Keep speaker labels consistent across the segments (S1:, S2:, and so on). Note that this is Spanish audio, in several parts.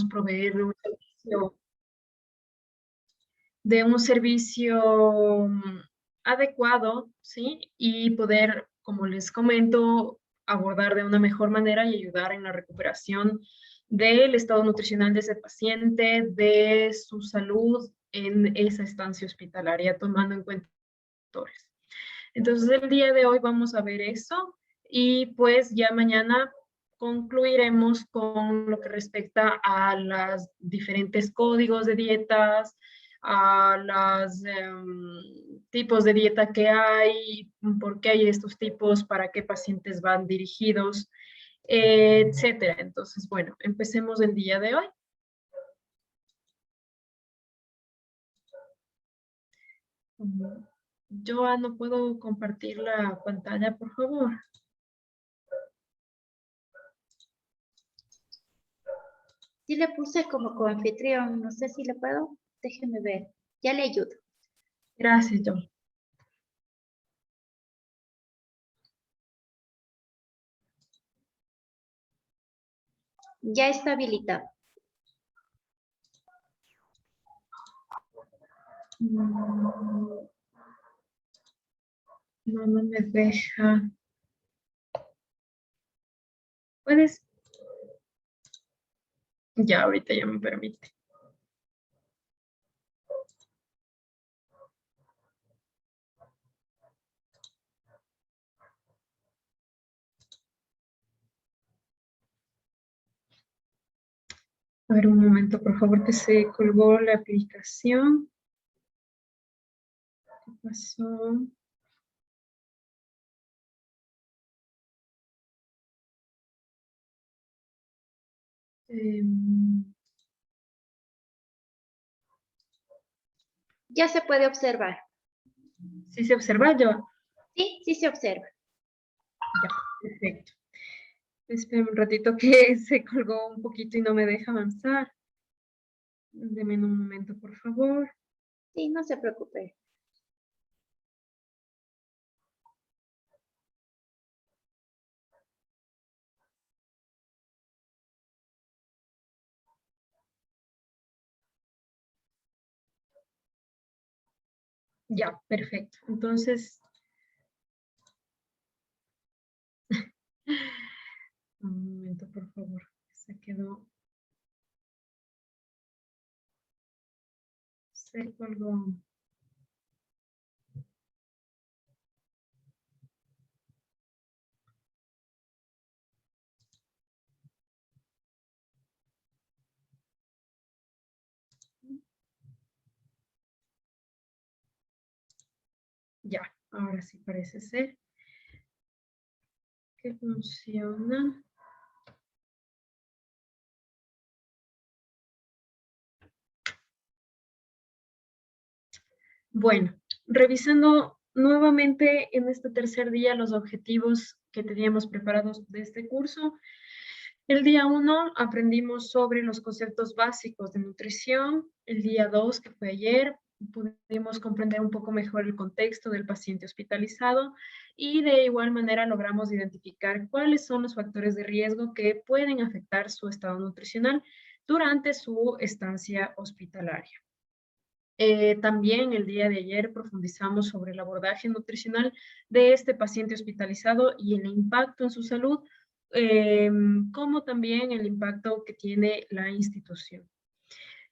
S1: proveer de un servicio adecuado, ¿sí? Y poder, como les comento, abordar de una mejor manera y ayudar en la recuperación del estado nutricional de ese paciente, de su salud en esa estancia hospitalaria, tomando en cuenta factores. Entonces, el día de hoy vamos a ver eso y pues ya mañana concluiremos con lo que respecta a los diferentes códigos de dietas, a los tipos de dieta que hay, por qué hay estos tipos, para qué pacientes van dirigidos, etcétera. Entonces, bueno, empecemos el día de hoy. Joa, no puedo compartir la pantalla, por favor.
S2: Sí le puse como coanfitrión, no sé si le puedo, déjeme ver, ya le ayudo.
S1: Gracias, Joa.
S2: Ya está habilitado.
S1: No, no me deja. ¿Puedes? Ya, ahorita ya me permite. A ver, un momento, por favor, que se colgó la aplicación. ¿Qué pasó?
S2: Ya se puede observar.
S1: ¿Sí se observa, Joa?
S2: Sí, sí se observa.
S1: Ya, perfecto. Espera un ratito que se colgó un poquito y no me deja avanzar. Deme un momento, por favor.
S2: Sí, no se preocupe.
S1: Ya, perfecto. Entonces, un momento, por favor. Se quedó. Se colgó. Ya, ahora sí parece ser que funciona. Bueno, revisando nuevamente en este tercer día los objetivos que teníamos preparados de este curso. El día 1 aprendimos sobre los conceptos básicos de nutrición. El día 2, que fue ayer, pudimos comprender un poco mejor el contexto del paciente hospitalizado y de igual manera logramos identificar cuáles son los factores de riesgo que pueden afectar su estado nutricional durante su estancia hospitalaria. También el día de ayer profundizamos sobre el abordaje nutricional de este paciente hospitalizado y el impacto en su salud, como también el impacto que tiene la institución.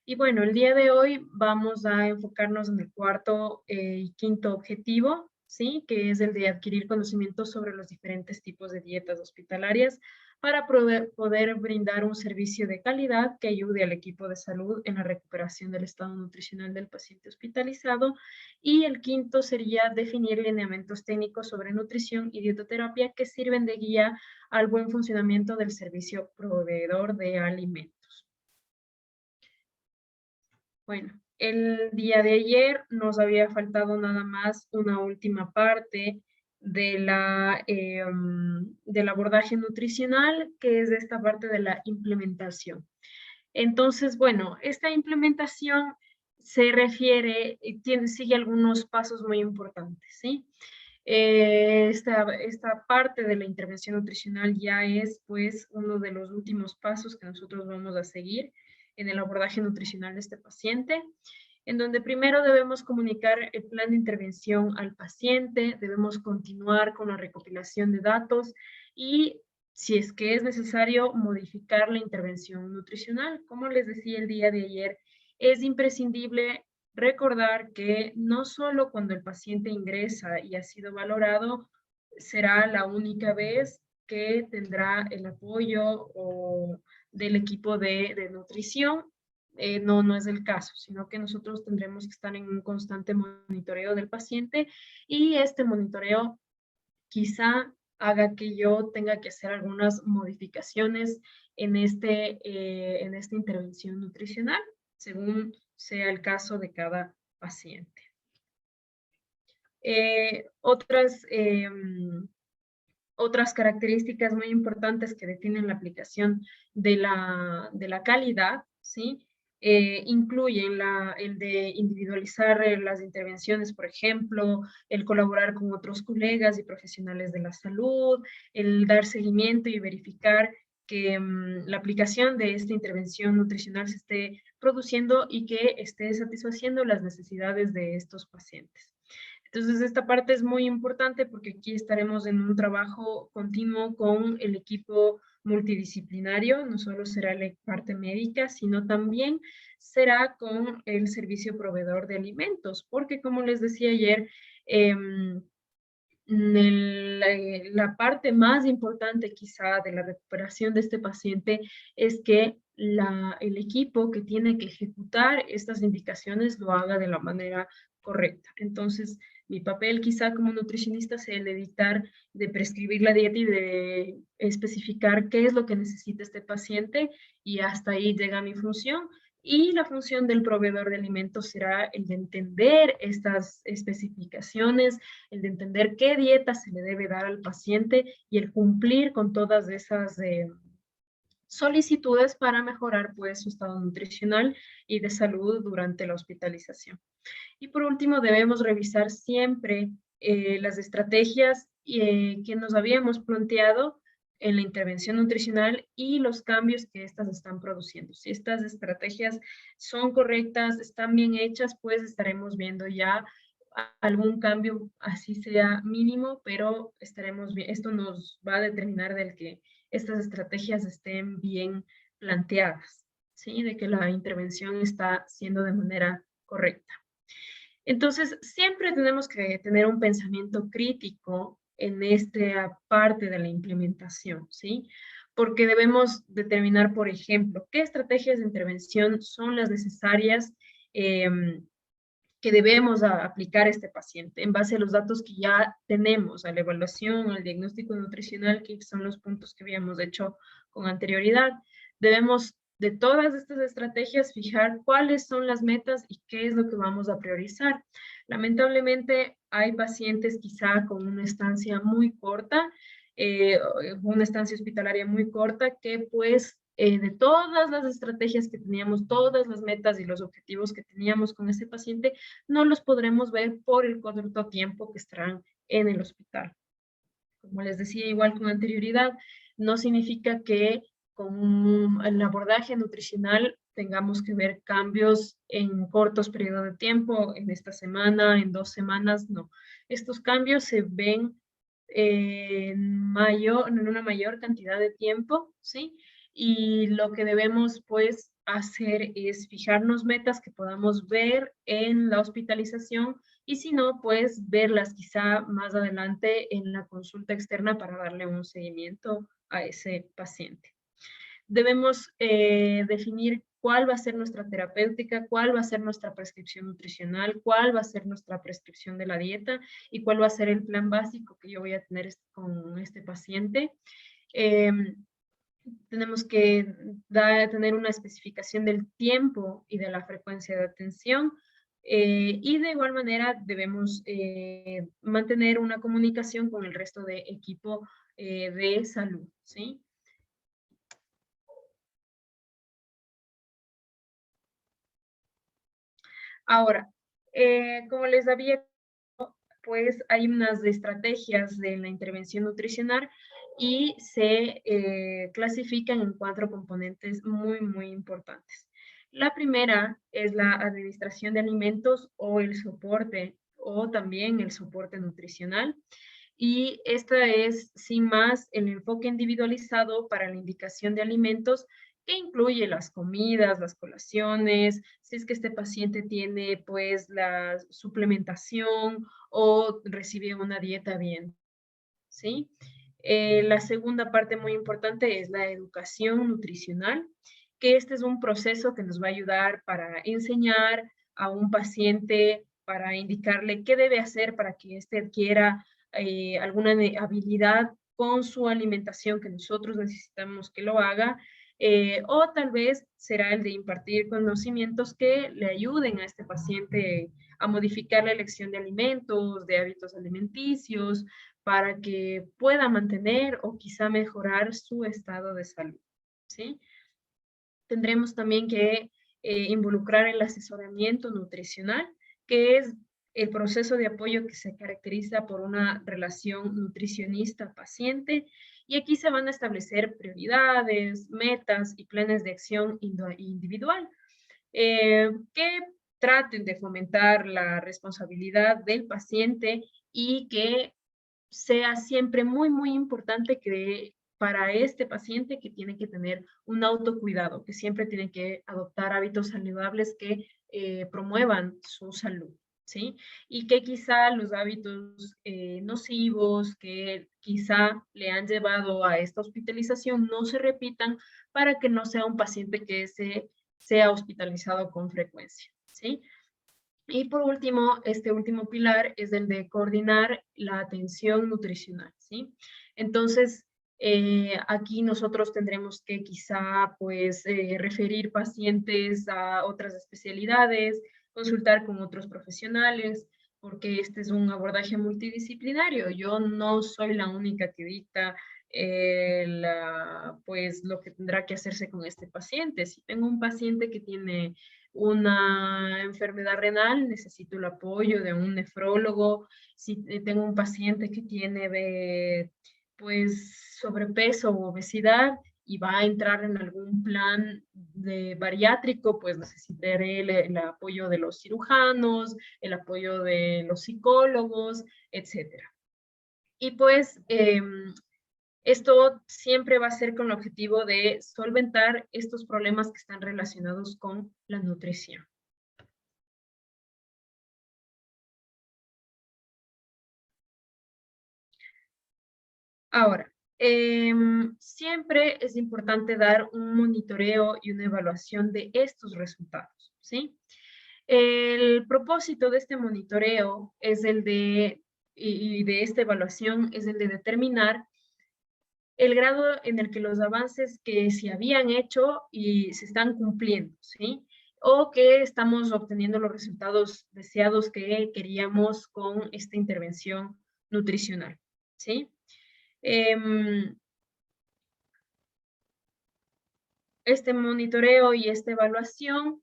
S1: Y bueno, el día de hoy vamos a enfocarnos en el cuarto y quinto objetivo, ¿sí? Que es el de adquirir conocimientos sobre los diferentes tipos de dietas hospitalarias para poder brindar un servicio de calidad que ayude al equipo de salud en la recuperación del estado nutricional del paciente hospitalizado. Y el quinto sería definir lineamientos técnicos sobre nutrición y dietoterapia que sirven de guía al buen funcionamiento del servicio proveedor de alimentos. Bueno, el día de ayer nos había faltado nada más una última parte de del abordaje nutricional, que es esta parte de la implementación. Entonces, bueno, esta implementación se refiere, sigue algunos pasos muy importantes, ¿sí? Esta parte de la intervención nutricional ya es, pues, uno de los últimos pasos que nosotros vamos a seguir. en el abordaje nutricional de este paciente, en donde primero debemos comunicar el plan de intervención al paciente, debemos continuar con la recopilación de datos y, si es que es necesario, modificar la intervención nutricional. Como les decía el día de ayer, es imprescindible recordar que no solo cuando el paciente ingresa y ha sido valorado será la única vez que tendrá el apoyo del equipo de nutrición. No es el caso, sino que nosotros tendremos que estar en un constante monitoreo del paciente y este monitoreo quizá haga que yo tenga que hacer algunas modificaciones en esta intervención nutricional, según sea el caso de cada paciente. Otras características muy importantes que definen la aplicación de la calidad, ¿sí? Incluyen el de individualizar las intervenciones, por ejemplo, el colaborar con otros colegas y profesionales de la salud, el dar seguimiento y verificar que la aplicación de esta intervención nutricional se esté produciendo y que esté satisfaciendo las necesidades de estos pacientes. Entonces, esta parte es muy importante porque aquí estaremos en un trabajo continuo con el equipo multidisciplinario, no solo será la parte médica, sino también será con el servicio proveedor de alimentos, porque como les decía ayer, la parte más importante quizá de la recuperación de este paciente es que el equipo que tiene que ejecutar estas indicaciones lo haga de la manera correcta. Entonces, mi papel quizá como nutricionista sea el de dictar, de prescribir la dieta y de especificar qué es lo que necesita este paciente y hasta ahí llega mi función. Y la función del proveedor de alimentos será el de entender estas especificaciones, el de entender qué dieta se le debe dar al paciente y el cumplir con todas esas solicitudes para mejorar pues su estado nutricional y de salud durante la hospitalización. Y por último, debemos revisar siempre las estrategias que nos habíamos planteado en la intervención nutricional y los cambios que estas están produciendo. Si estas estrategias son correctas, están bien hechas, pues estaremos viendo ya algún cambio, así sea mínimo, pero esto nos va a determinar del que estas estrategias estén bien planteadas, ¿sí? De que la intervención está siendo de manera correcta. Entonces, siempre tenemos que tener un pensamiento crítico en esta parte de la implementación, ¿sí? Porque debemos determinar, por ejemplo, qué estrategias de intervención son las necesarias que debemos aplicar a este paciente en base a los datos que ya tenemos, a la evaluación, al diagnóstico nutricional, que son los puntos que habíamos hecho con anterioridad. Debemos de todas estas estrategias fijar cuáles son las metas y qué es lo que vamos a priorizar. Lamentablemente hay pacientes quizá con una estancia muy corta, una estancia hospitalaria muy corta, que pues de todas las estrategias que teníamos, todas las metas y los objetivos que teníamos con ese paciente, no los podremos ver por el corto tiempo que estarán en el hospital. Como les decía, igual con anterioridad, no significa que con el abordaje nutricional tengamos que ver cambios en cortos periodos de tiempo, en esta semana, en 2 semanas, no. Estos cambios se ven en una mayor cantidad de tiempo, ¿sí? Y lo que debemos, pues, hacer es fijarnos metas que podamos ver en la hospitalización y si no, pues verlas quizá más adelante en la consulta externa para darle un seguimiento a ese paciente. Debemos definir cuál va a ser nuestra terapéutica, cuál va a ser nuestra prescripción nutricional, cuál va a ser nuestra prescripción de la dieta y cuál va a ser el plan básico que yo voy a tener con este paciente. Tenemos que tener una especificación del tiempo y de la frecuencia de atención. Y de igual manera debemos mantener una comunicación con el resto de equipo de salud, ¿sí? Ahora, como les había, pues hay unas estrategias de la intervención nutricional y se clasifican en 4 componentes muy, muy importantes. La primera es la administración de alimentos o el soporte, o también el soporte nutricional. Y esta es, sin más, el enfoque individualizado para la indicación de alimentos que incluye las comidas, las colaciones, si es que este paciente tiene pues la suplementación o recibe una dieta bien, ¿sí? La segunda parte muy importante es la educación nutricional, que este es un proceso que nos va a ayudar para enseñar a un paciente, para indicarle qué debe hacer para que éste adquiera alguna habilidad con su alimentación que nosotros necesitamos que lo haga, o tal vez será el de impartir conocimientos que le ayuden a este paciente a modificar la elección de alimentos, de hábitos alimenticios, para que pueda mantener o quizá mejorar su estado de salud, ¿sí? Tendremos también que involucrar el asesoramiento nutricional, que es el proceso de apoyo que se caracteriza por una relación nutricionista-paciente, y aquí se van a establecer prioridades, metas y planes de acción individual que traten de fomentar la responsabilidad del paciente y que sea siempre muy, muy importante que para este paciente que tiene que tener un autocuidado, que siempre tiene que adoptar hábitos saludables que promuevan su salud, ¿sí? Y que quizá los hábitos nocivos que quizá le han llevado a esta hospitalización no se repitan para que no sea un paciente que sea hospitalizado con frecuencia, ¿sí? Y por último, este último pilar es el de coordinar la atención nutricional, ¿sí? Entonces, aquí nosotros tendremos que quizá, pues, referir pacientes a otras especialidades, consultar con otros profesionales, porque este es un abordaje multidisciplinario. Yo no soy la única que dicta pues, lo que tendrá que hacerse con este paciente. Si tengo un paciente que tiene una enfermedad renal, necesito el apoyo de un nefrólogo. Si tengo un paciente que tiene pues sobrepeso u obesidad y va a entrar en algún plan de bariátrico, pues necesitaré el apoyo de los cirujanos, el apoyo de los psicólogos, etcétera. Y pues esto siempre va a ser con el objetivo de solventar estos problemas que están relacionados con la nutrición. Ahora, siempre es importante dar un monitoreo y una evaluación de estos resultados, ¿sí? El propósito de este monitoreo es el de, y de esta evaluación es el de determinar el grado en el que los avances que se habían hecho y se están cumpliendo, ¿sí? O que estamos obteniendo los resultados deseados que queríamos con esta intervención nutricional, ¿sí? Este monitoreo y esta evaluación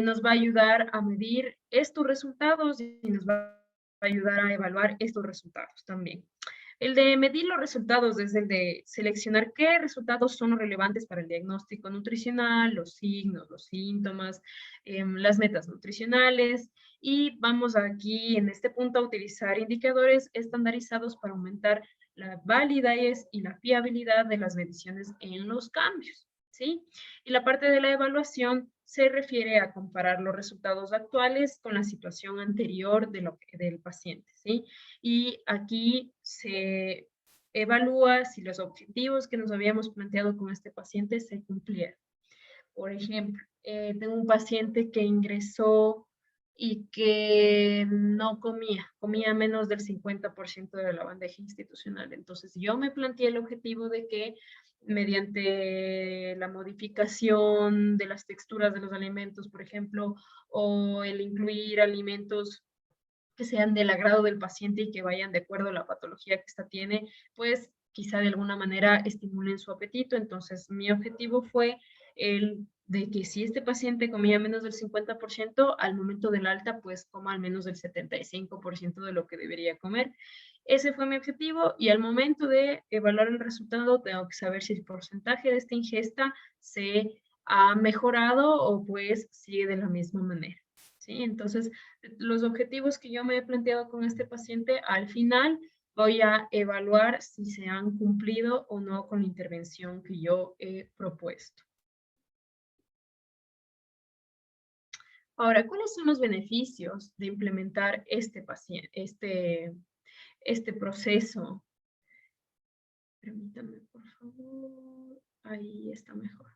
S1: nos va a ayudar a medir estos resultados y nos va a ayudar a evaluar estos resultados también. El de medir los resultados es el de seleccionar qué resultados son relevantes para el diagnóstico nutricional, los signos, los síntomas, las metas nutricionales, y vamos aquí en este punto a utilizar indicadores estandarizados para aumentar la validez y la fiabilidad de las mediciones en los cambios, ¿sí? Y la parte de la evaluación se refiere a comparar los resultados actuales con la situación anterior del paciente, ¿sí? Y aquí se evalúa si los objetivos que nos habíamos planteado con este paciente se cumplieron. Por ejemplo, tengo un paciente que ingresó y que no comía menos del 50% de la bandeja institucional. Entonces yo me planteé el objetivo de que mediante la modificación de las texturas de los alimentos, por ejemplo, o el incluir alimentos que sean del agrado del paciente y que vayan de acuerdo a la patología que ésta tiene, pues quizá de alguna manera estimulen su apetito. Entonces, mi objetivo fue el de que si este paciente comía menos del 50%, al momento del alta, pues coma al menos del 75% de lo que debería comer. Ese fue mi objetivo, y al momento de evaluar el resultado, tengo que saber si el porcentaje de esta ingesta se ha mejorado o pues sigue de la misma manera. ¿Sí? Entonces, los objetivos que yo me he planteado con este paciente, al final voy a evaluar si se han cumplido o no con la intervención que yo he propuesto. Ahora, ¿cuáles son los beneficios de implementar este proceso? Permítame, por favor. Ahí está mejor.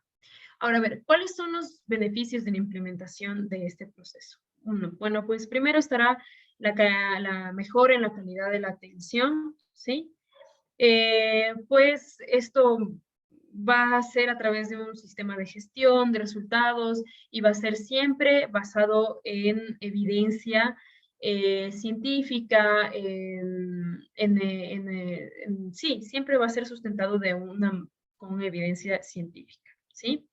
S1: Ahora, a ver, ¿cuáles son los beneficios de la implementación de este proceso? Uno, bueno, pues primero estará la mejora en la calidad de la atención, ¿sí? Pues esto va a ser a través de un sistema de gestión de resultados y va a ser siempre basado en evidencia científica, sí, siempre va a ser sustentado con evidencia científica, ¿sí?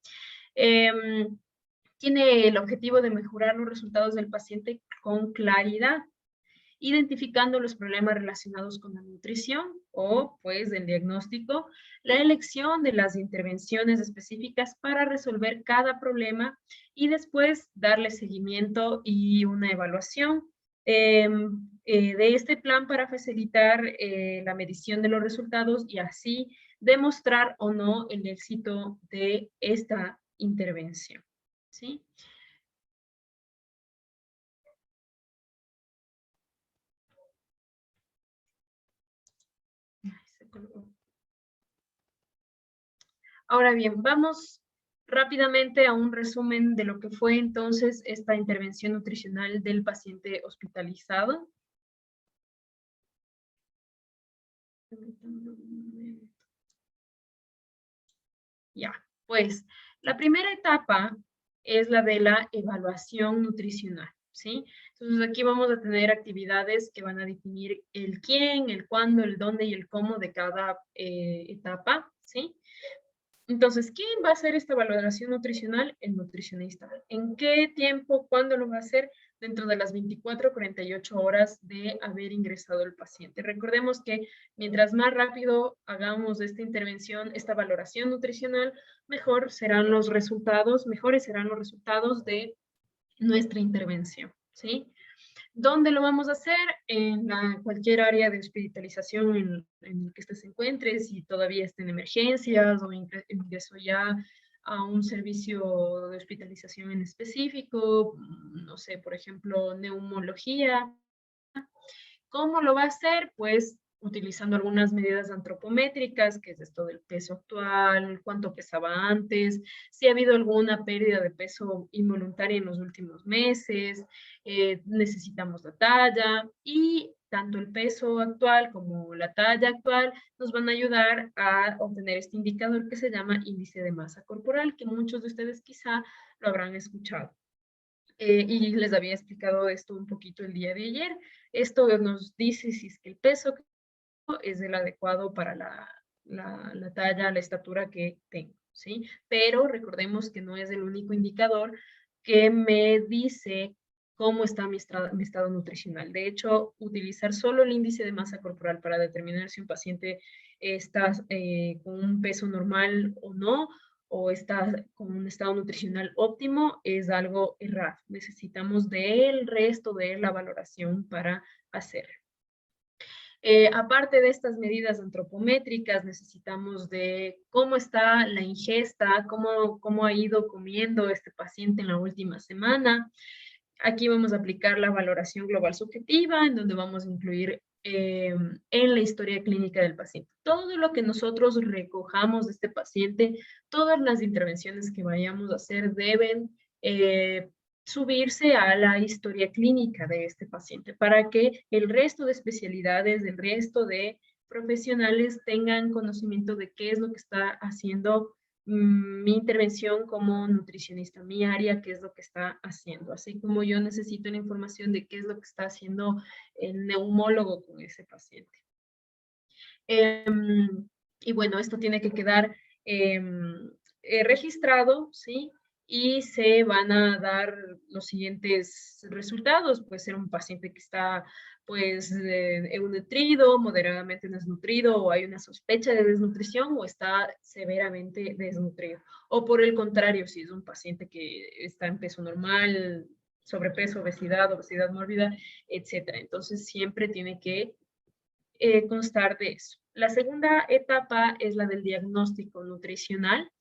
S1: Tiene el objetivo de mejorar los resultados del paciente con claridad, identificando los problemas relacionados con la nutrición o, pues, del diagnóstico, la elección de las intervenciones específicas para resolver cada problema y después darle seguimiento y una evaluación de este plan para facilitar la medición de los resultados y así demostrar o no el éxito de esta intervención. ¿Sí? Ahora bien, vamos rápidamente a un resumen de lo que fue entonces esta intervención nutricional del paciente hospitalizado. Ya, pues la primera etapa es la de la evaluación nutricional, ¿sí? Entonces aquí vamos a tener actividades que van a definir el quién, el cuándo, el dónde y el cómo de cada etapa, ¿sí? Entonces, ¿quién va a hacer esta valoración nutricional? El nutricionista. ¿En qué tiempo? ¿Cuándo lo va a hacer? Dentro de las 24 a 48 horas de haber ingresado el paciente. Recordemos que mientras más rápido hagamos esta intervención, esta valoración nutricional, mejores serán los resultados de nuestra intervención, ¿sí? ¿Dónde lo vamos a hacer? En cualquier área de hospitalización en el que se encuentre, si todavía está en emergencias o ingresó ya a un servicio de hospitalización en específico, no sé, por ejemplo, neumología. ¿Cómo lo va a hacer? Pues utilizando algunas medidas antropométricas, que es esto del peso actual, cuánto pesaba antes, si ha habido alguna pérdida de peso involuntaria en los últimos meses, necesitamos la talla y tanto el peso actual como la talla actual nos van a ayudar a obtener este indicador que se llama índice de masa corporal, que muchos de ustedes quizá lo habrán escuchado. Y les había explicado esto un poquito el día de ayer. Esto nos dice si es que el peso es el adecuado para la talla, la estatura que tengo, ¿sí? Pero recordemos que no es el único indicador que me dice cómo está mi estado nutricional. De hecho, utilizar solo el índice de masa corporal para determinar si un paciente está con un peso normal o no, o está con un estado nutricional óptimo, es algo errado. Necesitamos del resto de la valoración para hacerlo. Aparte de estas medidas antropométricas, necesitamos de cómo está la ingesta, cómo ha ido comiendo este paciente en la última semana. Aquí vamos a aplicar la valoración global subjetiva, en donde vamos a incluir en la historia clínica del paciente. Todo lo que nosotros recojamos de este paciente, todas las intervenciones que vayamos a hacer deben subirse a la historia clínica de este paciente para que el resto de especialidades, el resto de profesionales tengan conocimiento de qué es lo que está haciendo mi intervención como nutricionista, mi área, qué es lo que está haciendo, así como yo necesito la información de qué es lo que está haciendo el neumólogo con ese paciente. Y bueno, esto tiene que quedar registrado, ¿sí? y se van a dar los siguientes resultados. Puede ser un paciente que está pues eunutrido, moderadamente desnutrido, o hay una sospecha de desnutrición, o está severamente desnutrido. O por el contrario, si es un paciente que está en peso normal, sobrepeso, obesidad, obesidad mórbida, etcétera. Entonces siempre tiene que constar de eso. La segunda etapa es la del diagnóstico nutricional.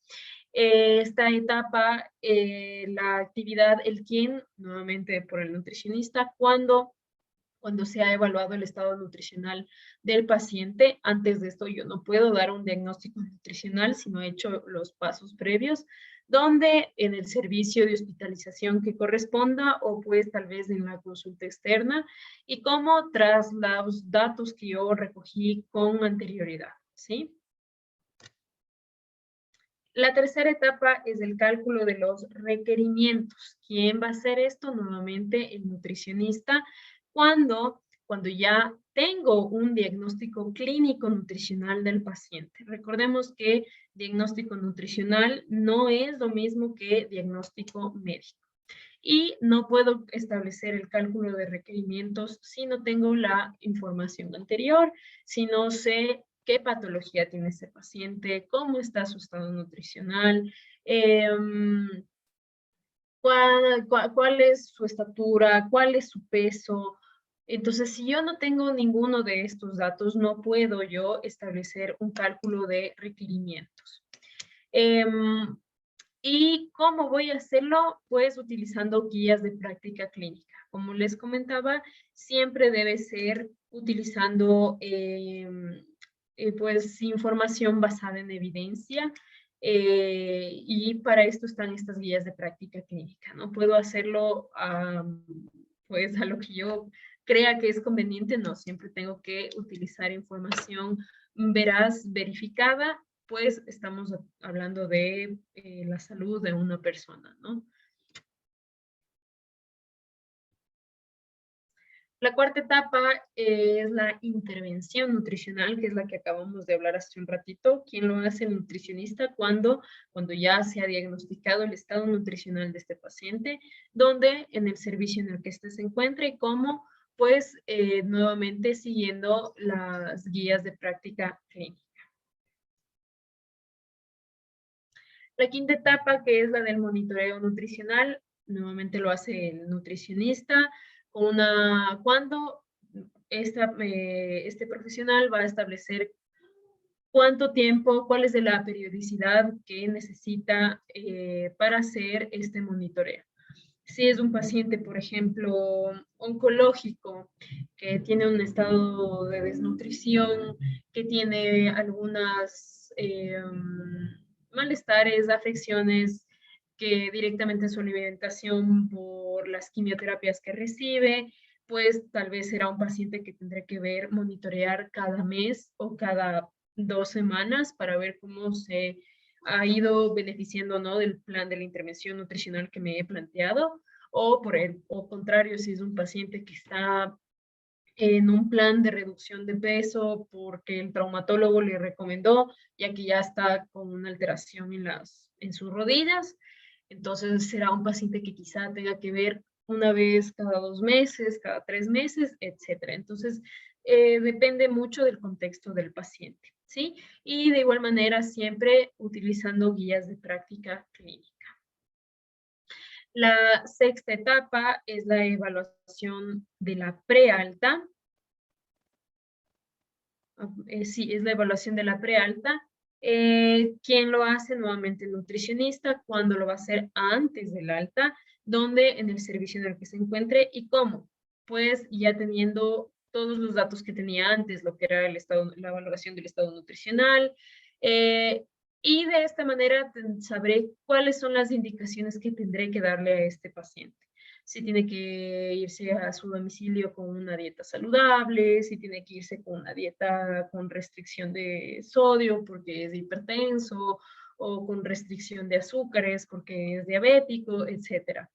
S1: Esta etapa, la actividad, el quién, nuevamente por el nutricionista, cuando se ha evaluado el estado nutricional del paciente. Antes de esto yo no puedo dar un diagnóstico nutricional si no he hecho los pasos previos, donde en el servicio de hospitalización que corresponda o pues tal vez en la consulta externa y como tras los datos que yo recogí con anterioridad, ¿sí? La tercera etapa es el cálculo de los requerimientos. ¿Quién va a hacer esto? Nuevamente el nutricionista. Cuando ya tengo un diagnóstico clínico nutricional del paciente. Recordemos que diagnóstico nutricional no es lo mismo que diagnóstico médico. Y no puedo establecer el cálculo de requerimientos si no tengo la información anterior, si no sé qué patología tiene ese paciente, cómo está su estado nutricional, cuál es su estatura, cuál es su peso. Entonces, si yo no tengo ninguno de estos datos, no puedo yo establecer un cálculo de requerimientos. ¿Y cómo voy a hacerlo? Pues utilizando guías de práctica clínica. Como les comentaba, siempre debe ser utilizando pues información basada en evidencia, y para esto están estas guías de práctica clínica. No puedo hacerlo pues a lo que yo crea que es conveniente, no, siempre tengo que utilizar información veraz, verificada, pues estamos hablando de la salud de una persona, ¿no? La cuarta etapa es la intervención nutricional, que es la que acabamos de hablar hace un ratito. ¿Quién lo hace? El nutricionista cuando ya se ha diagnosticado el estado nutricional de este paciente, donde en el servicio en el que éste se encuentra y cómo, pues, nuevamente siguiendo las guías de práctica clínica. La quinta etapa, que es la del monitoreo nutricional, nuevamente lo hace el nutricionista, cuando este profesional va a establecer cuánto tiempo, cuál es la periodicidad que necesita para hacer este monitoreo. Si es un paciente, por ejemplo, oncológico, que tiene un estado de desnutrición, que tiene algunas malestares, afecciones que directamente su alimentación por las quimioterapias que recibe, pues tal vez será un paciente que tendré que monitorear cada mes o cada 2 semanas para ver cómo se ha ido beneficiando o no del plan de la intervención nutricional que me he planteado, o por el contrario, si es un paciente que está en un plan de reducción de peso porque el traumatólogo le recomendó, ya que ya está con una alteración en sus rodillas, entonces será un paciente que quizá tenga que ver una vez cada 2 meses, cada 3 meses, etcétera. Entonces, depende mucho del contexto del paciente, ¿sí? Y de igual manera, siempre utilizando guías de práctica clínica. La sexta etapa es la evaluación de la prealta. Sí, es la evaluación de la prealta. ¿Quién lo hace? Nuevamente el nutricionista. ¿Cuándo lo va a hacer? Antes del alta. ¿Dónde? En el servicio en el que se encuentre. ¿Y cómo? Pues ya teniendo todos los datos que tenía antes, lo que era la valoración del estado nutricional, y de esta manera sabré cuáles son las indicaciones que tendré que darle a este paciente. Si tiene que irse a su domicilio con una dieta saludable, si tiene que irse con una dieta con restricción de sodio porque es hipertenso, o con restricción de azúcares porque es diabético, etc.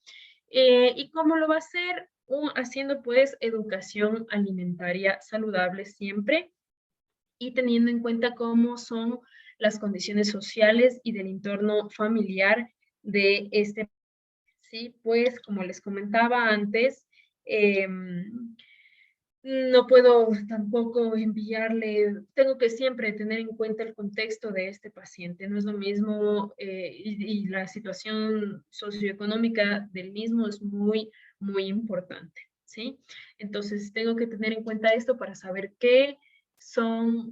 S1: ¿Y cómo lo va a hacer? Haciendo pues educación alimentaria saludable siempre, y teniendo en cuenta cómo son las condiciones sociales y del entorno familiar de este. Sí, pues como les comentaba antes, no puedo tampoco enviarle, tengo que siempre tener en cuenta el contexto de este paciente. No es lo mismo y la situación socioeconómica del mismo es muy, muy importante, ¿sí? Entonces tengo que tener en cuenta esto para saber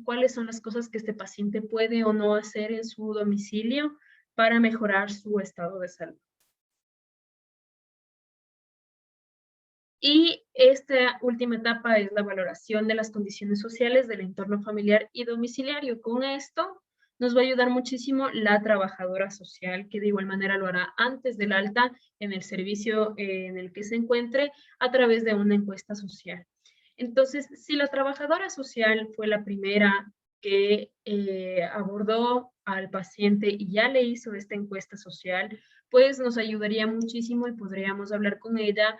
S1: cuáles son las cosas que este paciente puede o no hacer en su domicilio para mejorar su estado de salud. Y esta última etapa es la valoración de las condiciones sociales del entorno familiar y domiciliario. Con esto nos va a ayudar muchísimo la trabajadora social, que de igual manera lo hará antes del alta en el servicio en el que se encuentre a través de una encuesta social. Entonces, si la trabajadora social fue la primera que abordó al paciente y ya le hizo esta encuesta social, pues nos ayudaría muchísimo y podríamos hablar con ella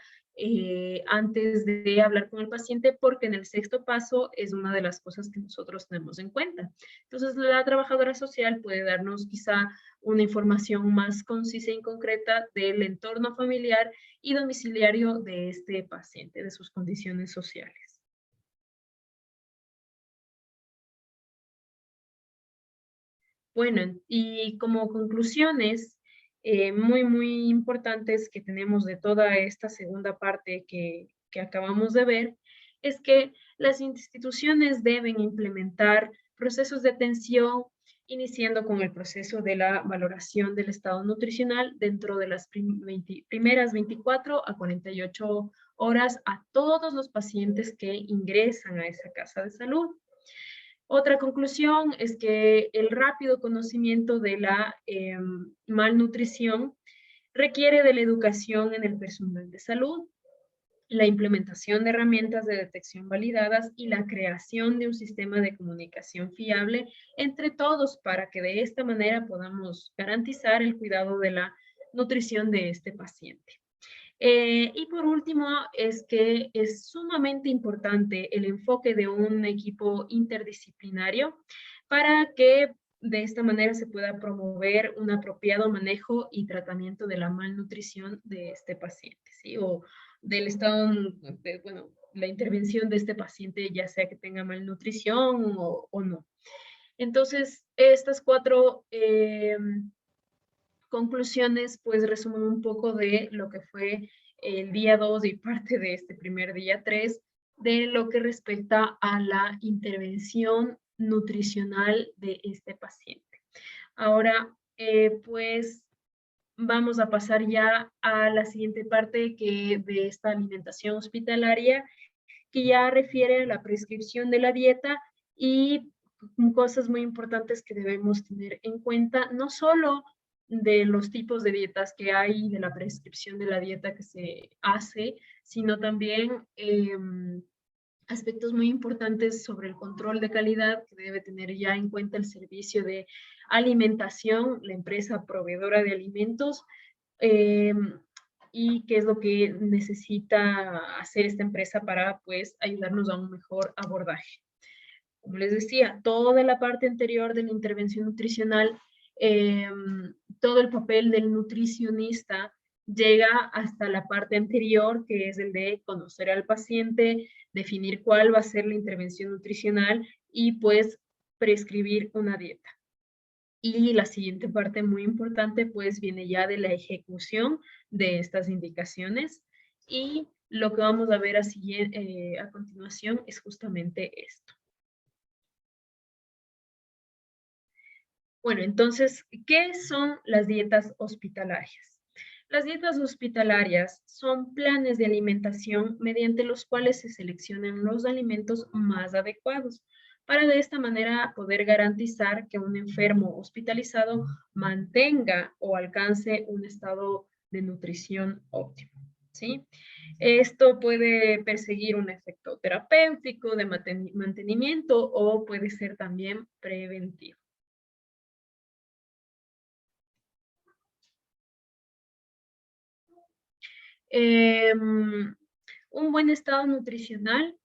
S1: antes de hablar con el paciente, porque en el sexto paso es una de las cosas que nosotros tenemos en cuenta. Entonces, la trabajadora social puede darnos quizá una información más concisa y concreta del entorno familiar y domiciliario de este paciente, de sus condiciones sociales. Bueno, y como conclusiones muy, muy importantes que tenemos de toda esta segunda parte que acabamos de ver, es que las instituciones deben implementar procesos de atención, iniciando con el proceso de la valoración del estado nutricional dentro de las primeras 24 a 48 horas a todos los pacientes que ingresan a esa casa de salud. Otra conclusión es que el rápido conocimiento de la malnutrición requiere de la educación en el personal de salud, la implementación de herramientas de detección validadas y la creación de un sistema de comunicación fiable entre todos para que de esta manera podamos garantizar el cuidado de la nutrición de este paciente. Y por último, es que es sumamente importante el enfoque de un equipo interdisciplinario para que de esta manera se pueda promover un apropiado manejo y tratamiento de la malnutrición de este paciente, ¿sí? O del estado, bueno, la intervención de este paciente, ya sea que tenga malnutrición o no. Entonces, estas cuatro conclusiones, pues resumen un poco de lo que fue el día 2 y parte de este primer día 3, de lo que respecta a la intervención nutricional de este paciente. Ahora, pues vamos a pasar ya a la siguiente parte de esta alimentación hospitalaria, que ya refiere a la prescripción de la dieta y cosas muy importantes que debemos tener en cuenta, no solo de los tipos de dietas que hay, de la prescripción de la dieta que se hace, sino también aspectos muy importantes sobre el control de calidad que debe tener ya en cuenta el servicio de alimentación, la empresa proveedora de alimentos, eh, y qué es lo que necesita hacer esta empresa para pues ayudarnos a un mejor abordaje. Como les decía, toda la parte anterior de la intervención nutricional, eh, todo el papel del nutricionista llega hasta la parte anterior, que es el de conocer al paciente, definir cuál va a ser la intervención nutricional y pues prescribir una dieta. Y la siguiente parte muy importante pues viene ya de la ejecución de estas indicaciones y lo que vamos a ver a continuación es justamente esto. Bueno, entonces, ¿qué son las dietas hospitalarias? Las dietas hospitalarias son planes de alimentación mediante los cuales se seleccionan los alimentos más adecuados para de esta manera poder garantizar que un enfermo hospitalizado mantenga o alcance un estado de nutrición óptimo, ¿sí? Esto puede perseguir un efecto terapéutico de mantenimiento o puede ser también preventivo. Un buen estado nutricional,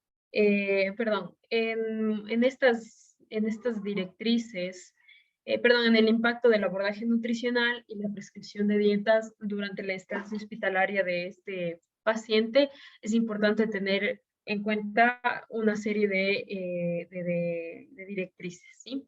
S1: perdón, en estas directrices en el impacto del abordaje nutricional y la prescripción de dietas durante la estancia hospitalaria de este paciente, es importante tener en cuenta una serie de directrices, ¿sí?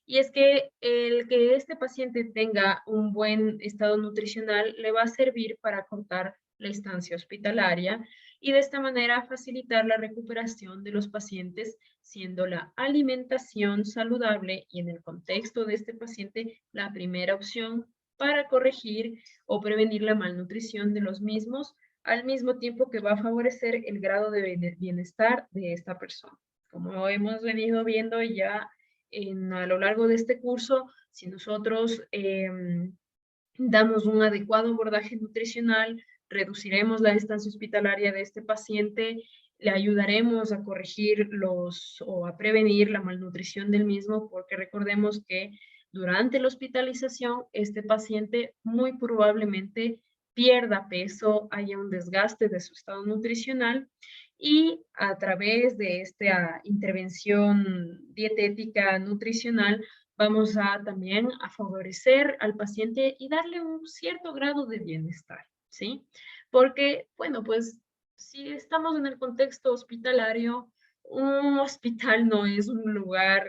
S1: Y es que el que este paciente tenga un buen estado nutricional le va a servir para cortar la estancia hospitalaria y de esta manera facilitar la recuperación de los pacientes, siendo la alimentación saludable y en el contexto de este paciente la primera opción para corregir o prevenir la malnutrición de los mismos, al mismo tiempo que va a favorecer el grado de bienestar de esta persona. Como hemos venido viendo ya a lo largo de este curso, si nosotros damos un adecuado abordaje nutricional, reduciremos la estancia hospitalaria de este paciente, le ayudaremos a corregir o a prevenir la malnutrición del mismo, porque recordemos que durante la hospitalización este paciente muy probablemente pierda peso, haya un desgaste de su estado nutricional y a través de esta intervención dietética nutricional vamos a también a favorecer al paciente y darle un cierto grado de bienestar, ¿sí? Porque, bueno, pues si estamos en el contexto hospitalario, un hospital no es un lugar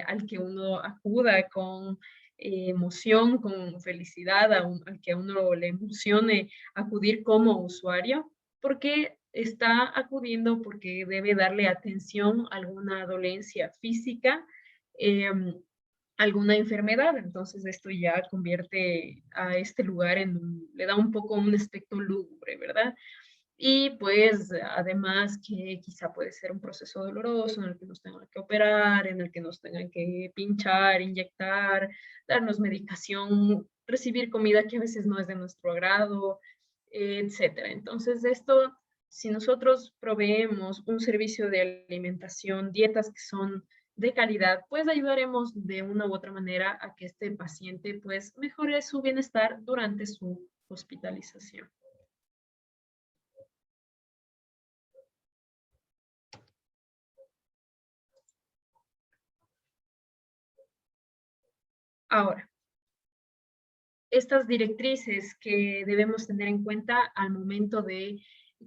S1: al que uno acuda con emoción, con felicidad, al que a uno le emocione acudir como usuario, porque está acudiendo porque debe darle atención a alguna dolencia física, alguna enfermedad. Entonces esto ya convierte a este lugar le da un poco un aspecto lúgubre, ¿verdad? Y pues además que quizá puede ser un proceso doloroso en el que nos tengan que operar, en el que nos tengan que pinchar, inyectar, darnos medicación, recibir comida que a veces no es de nuestro agrado, etcétera. Entonces esto, si nosotros proveemos un servicio de alimentación, dietas que son de calidad, pues ayudaremos de una u otra manera a que este paciente pues mejore su bienestar durante su hospitalización. Ahora, estas directrices que debemos tener en cuenta al momento de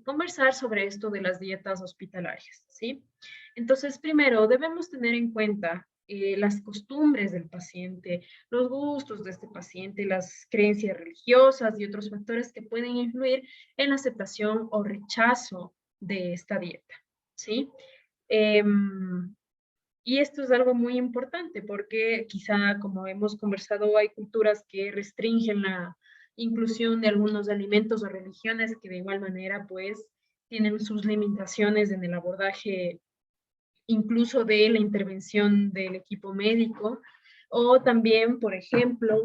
S1: conversar sobre esto de las dietas hospitalarias, ¿sí? Entonces, primero, debemos tener en cuenta las costumbres del paciente, los gustos de este paciente, las creencias religiosas y otros factores que pueden influir en la aceptación o rechazo de esta dieta, ¿sí? Y esto es algo muy importante porque quizá, como hemos conversado, hay culturas que restringen la inclusión de algunos alimentos o religiones que de igual manera pues tienen sus limitaciones en el abordaje incluso de la intervención del equipo médico o también, por ejemplo,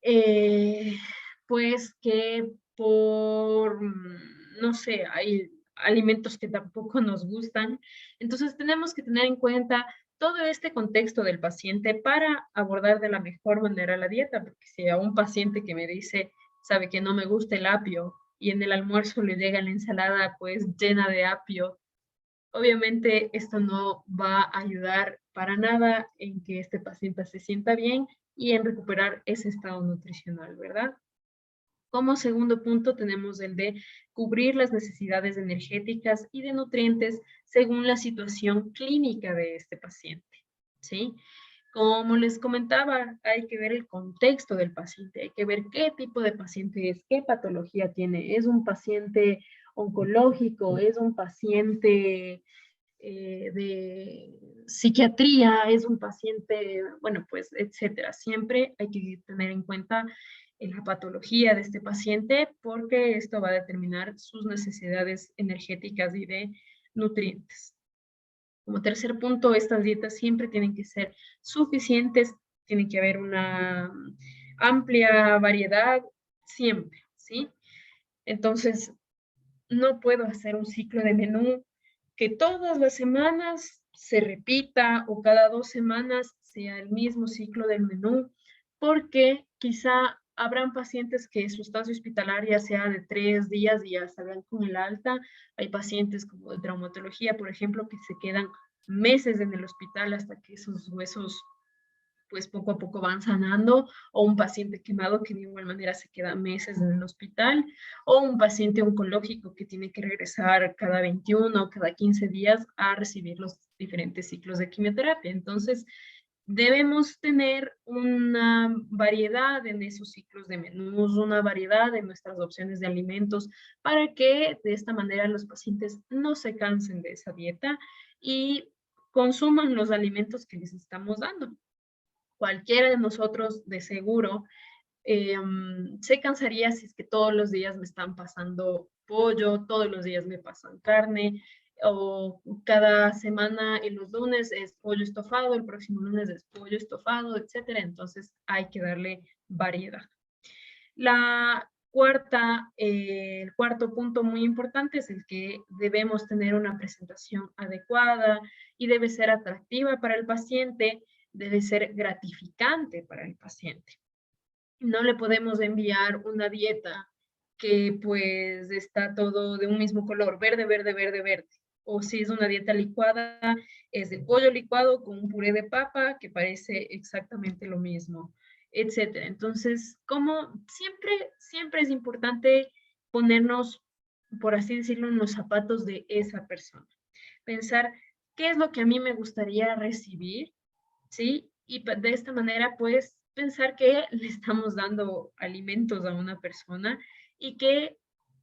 S1: eh, pues que no sé, hay alimentos que tampoco nos gustan. Entonces tenemos que tener en cuenta todo este contexto del paciente para abordar de la mejor manera la dieta, porque si a un paciente que me dice, sabe que no me gusta el apio y en el almuerzo le llega la ensalada pues llena de apio, obviamente esto no va a ayudar para nada en que este paciente se sienta bien y en recuperar ese estado nutricional, ¿verdad? Como segundo punto tenemos el de cubrir las necesidades energéticas y de nutrientes según la situación clínica de este paciente, ¿sí? Como les comentaba, hay que ver el contexto del paciente, hay que ver qué tipo de paciente es, qué patología tiene. ¿Es un paciente oncológico? ¿Es un paciente de psiquiatría? ¿Es un paciente, bueno, pues, etcétera? Siempre hay que tener en cuenta la patología de este paciente porque esto va a determinar sus necesidades energéticas y de nutrientes. Como tercer punto, estas dietas siempre tienen que ser suficientes, tiene que haber una amplia variedad, siempre, ¿sí? Entonces, no puedo hacer un ciclo de menú que todas las semanas se repita o cada 2 semanas sea el mismo ciclo del menú, porque quizá habrán pacientes que su estancia hospitalaria sea de 3 días y ya salgan con el alta. Hay pacientes como de traumatología, por ejemplo, que se quedan meses en el hospital hasta que esos huesos pues poco a poco van sanando, o un paciente quemado que de igual manera se queda meses en el hospital, o un paciente oncológico que tiene que regresar cada 21 o cada 15 días a recibir los diferentes ciclos de quimioterapia. Entonces, debemos tener una variedad en esos ciclos de menús, una variedad en nuestras opciones de alimentos, para que de esta manera los pacientes no se cansen de esa dieta y consuman los alimentos que les estamos dando. Cualquiera de nosotros, de seguro, se cansaría si es que todos los días me están pasando pollo, todos los días me pasan carne, o cada semana en los lunes es pollo estofado, el próximo lunes es pollo estofado, etcétera. Entonces hay que darle variedad. El cuarto punto muy importante es el que debemos tener una presentación adecuada y debe ser atractiva para el paciente, debe ser gratificante para el paciente. No le podemos enviar una dieta que pues está todo de un mismo color, verde, verde, verde, verde. O si es una dieta licuada, es de pollo licuado con un puré de papa que parece exactamente lo mismo, etcétera. Entonces, como siempre es importante ponernos, por así decirlo, en los zapatos de esa persona. Pensar qué es lo que a mí me gustaría recibir, ¿sí? Y de esta manera, pues, pensar que le estamos dando alimentos a una persona y que,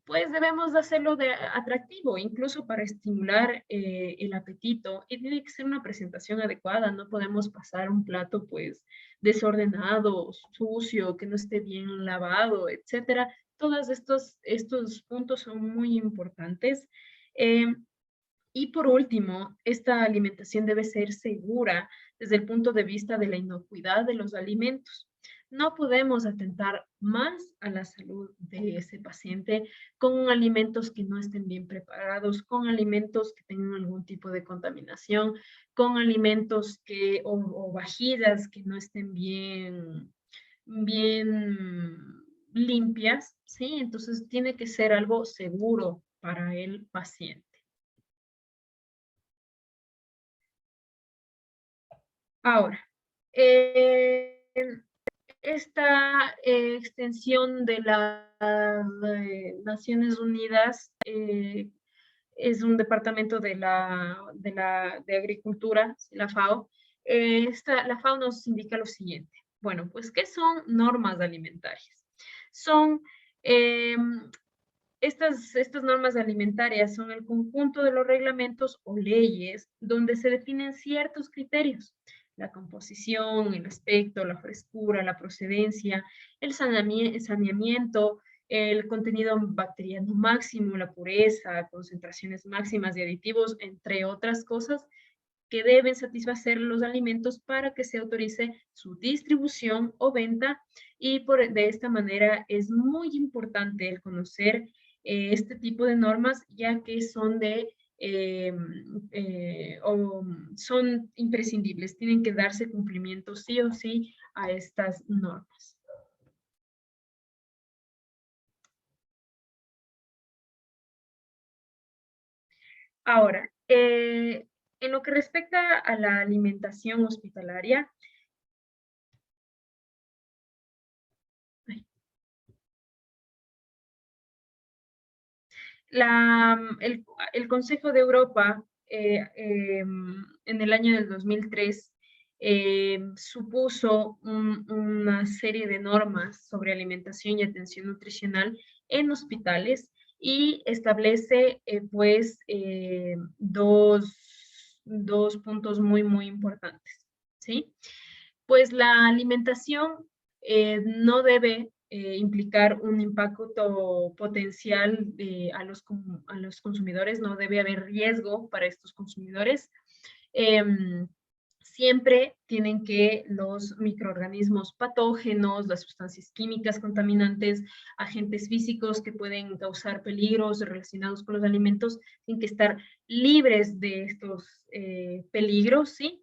S1: pues, debemos de hacerlo de atractivo, incluso para estimular el apetito. Y tiene que ser una presentación adecuada, no podemos pasar un plato, pues, desordenado, sucio, que no esté bien lavado, etcétera. Todos estos puntos son muy importantes. Eh, y por último, esta alimentación debe ser segura desde el punto de vista de la inocuidad de los alimentos. No podemos atentar más a la salud de ese paciente con alimentos que no estén bien preparados, con alimentos que tengan algún tipo de contaminación, con alimentos o vajillas que no estén bien limpias, ¿sí? Entonces tiene que ser algo seguro para el paciente. Ahora, eh, esta extensión de las Naciones Unidas es un departamento de Agricultura, la FAO. La FAO nos indica lo siguiente. Bueno, pues, ¿qué son normas alimentarias? Son eh, estas normas alimentarias son el conjunto de los reglamentos o leyes donde se definen ciertos criterios: la composición, el aspecto, la frescura, la procedencia, el saneamiento, el contenido bacteriano máximo, la pureza, concentraciones máximas de aditivos, entre otras cosas, que deben satisfacer los alimentos para que se autorice su distribución o venta. Y de esta manera es muy importante el conocer este tipo de normas, ya que son imprescindibles, tienen que darse cumplimiento sí o sí a estas normas. Ahora, en lo que respecta a la alimentación hospitalaria, el Consejo de Europa en el año del 2003 supuso una serie de normas sobre alimentación y atención nutricional en hospitales y establece dos puntos muy importantes, ¿sí? Pues la alimentación no debe implicar un impacto potencial a los consumidores, no debe haber riesgo para estos consumidores. Siempre tienen que los microorganismos patógenos, las sustancias químicas contaminantes, agentes físicos que pueden causar peligros relacionados con los alimentos, tienen que estar libres de estos peligros, ¿sí?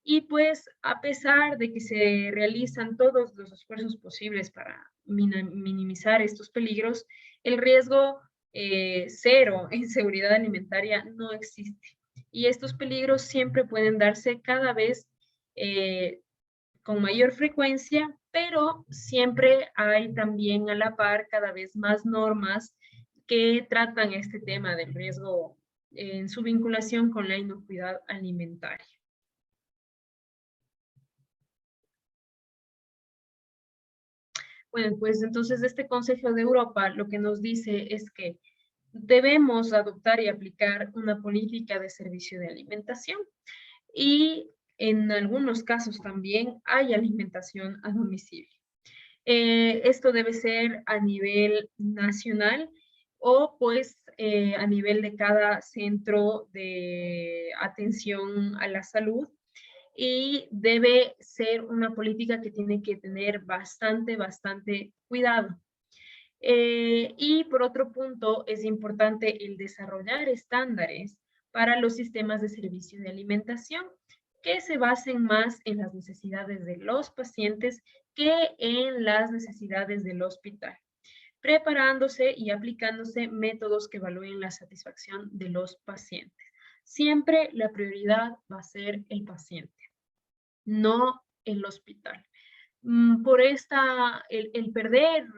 S1: Y pues a pesar de que se realizan todos los esfuerzos posibles para minimizar estos peligros, el riesgo cero en seguridad alimentaria no existe. Y estos peligros siempre pueden darse cada vez con mayor frecuencia, pero siempre hay también a la par cada vez más normas que tratan este tema del riesgo en su vinculación con la inocuidad alimentaria. Bueno, pues entonces este Consejo de Europa lo que nos dice es que debemos adoptar y aplicar una política de servicio de alimentación y en algunos casos también hay alimentación a domicilio. Esto debe ser a nivel nacional o pues a nivel de cada centro de atención a la salud y debe ser una política que tiene que tener bastante cuidado. Y por otro punto, es importante el desarrollar estándares para los sistemas de servicio de alimentación que se basen más en las necesidades de los pacientes que en las necesidades del hospital, preparándose y aplicándose métodos que evalúen la satisfacción de los pacientes. Siempre la prioridad va a ser el paciente, no el hospital. Por el perder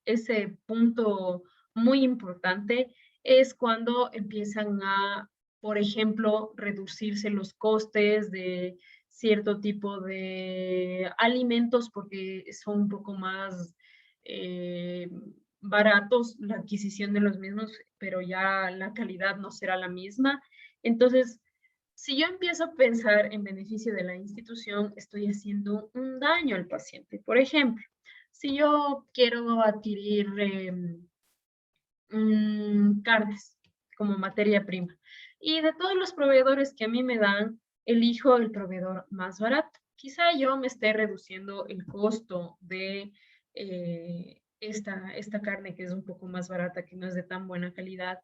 S1: ese punto muy importante es cuando empiezan a, por ejemplo, reducirse los costes de cierto tipo de alimentos porque son un poco más baratos la adquisición de los mismos, pero ya la calidad no será la misma. Entonces, si yo empiezo a pensar en beneficio de la institución, estoy haciendo un daño al paciente. Por ejemplo, si yo quiero adquirir carnes como materia prima y de todos los proveedores que a mí me dan, elijo el proveedor más barato. Quizá yo me esté reduciendo el costo de esta carne que es un poco más barata, que no es de tan buena calidad,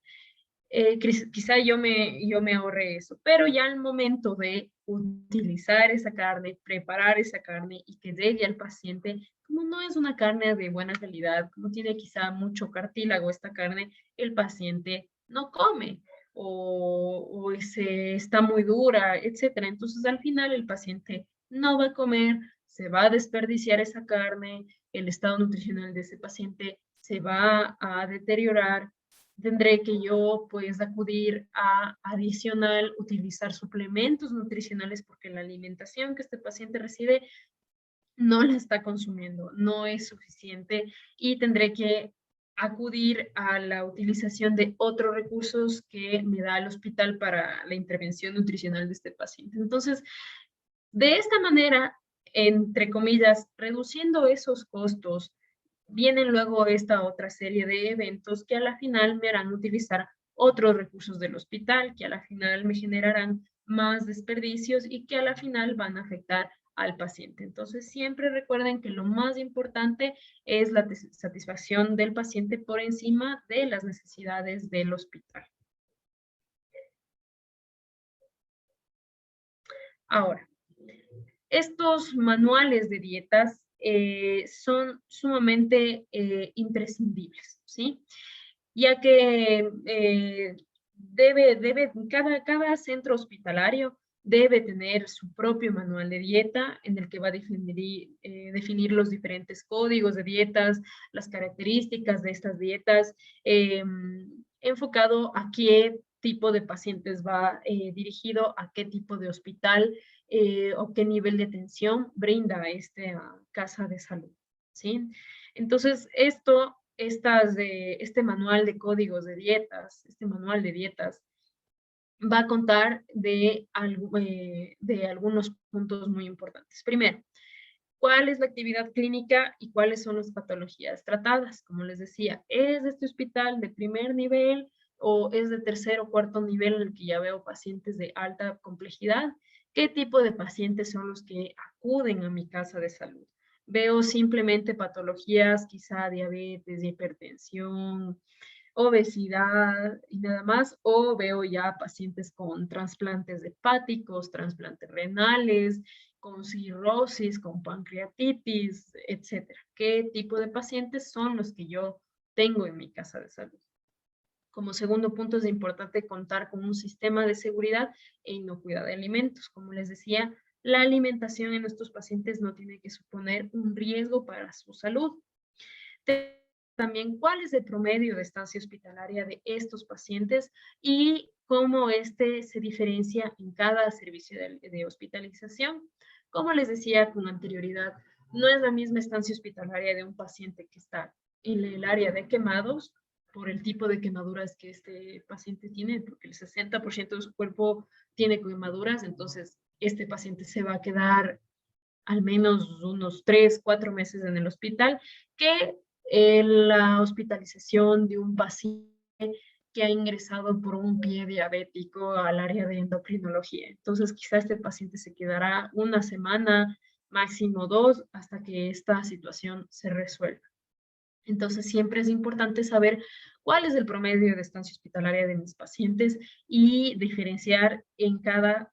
S1: quizá yo me ahorre eso, pero ya al momento de utilizar esa carne, preparar esa carne y que llegue al paciente, como no es una carne de buena calidad, como tiene quizá mucho cartílago esta carne, el paciente no come o está muy dura, etcétera. Entonces al final el paciente no va a comer, se va a desperdiciar esa carne, el estado nutricional de ese paciente se va a deteriorar, tendré que yo pues acudir a adicional utilizar suplementos nutricionales porque la alimentación que este paciente recibe no la está consumiendo, no es suficiente y tendré que acudir a la utilización de otros recursos que me da el hospital para la intervención nutricional de este paciente. Entonces, de esta manera, entre comillas, reduciendo esos costos, vienen luego esta otra serie de eventos que a la final me harán utilizar otros recursos del hospital, que a la final me generarán más desperdicios y que a la final van a afectar al paciente. Entonces, siempre recuerden que lo más importante es la satisfacción del paciente por encima de las necesidades del hospital. Ahora, estos manuales de dietas son sumamente imprescindibles, ¿sí? Ya que cada centro hospitalario debe tener su propio manual de dieta en el que va a definir los diferentes códigos de dietas, las características de estas dietas, enfocado a qué tipo de pacientes va dirigido, a qué tipo de hospital o qué nivel de atención brinda esta casa de salud, ¿sí? Entonces, este manual de códigos de dietas, este manual de dietas, va a contar de algunos puntos muy importantes. Primero, ¿cuál es la actividad clínica y cuáles son las patologías tratadas? Como les decía, ¿es de este hospital de primer nivel o es de tercer o cuarto nivel en el que ya veo pacientes de alta complejidad? ¿Qué tipo de pacientes son los que acuden a mi casa de salud? Veo simplemente patologías, quizá diabetes, hipertensión, obesidad y nada más, o veo ya pacientes con trasplantes hepáticos, trasplantes renales, con cirrosis, con pancreatitis, etcétera. ¿Qué tipo de pacientes son los que yo tengo en mi casa de salud? Como segundo punto, es importante contar con un sistema de seguridad e inocuidad de alimentos. Como les decía, La alimentación en estos pacientes no tiene que suponer un riesgo para su salud. También cuál es el promedio de estancia hospitalaria de estos pacientes y cómo este se diferencia en cada servicio de hospitalización. Como les decía con anterioridad, no es la misma estancia hospitalaria de un paciente que está en el área de quemados por el tipo de quemaduras que este paciente tiene, porque el 60% de su cuerpo tiene quemaduras, entonces este paciente se va a quedar al menos unos 3, 4 meses en el hospital, que la hospitalización de un paciente que ha ingresado por un pie diabético al área de endocrinología. Entonces, quizá este paciente se quedará una semana, máximo 2, hasta que esta situación se resuelva. Entonces, siempre es importante saber cuál es el promedio de estancia hospitalaria de mis pacientes y diferenciar en cada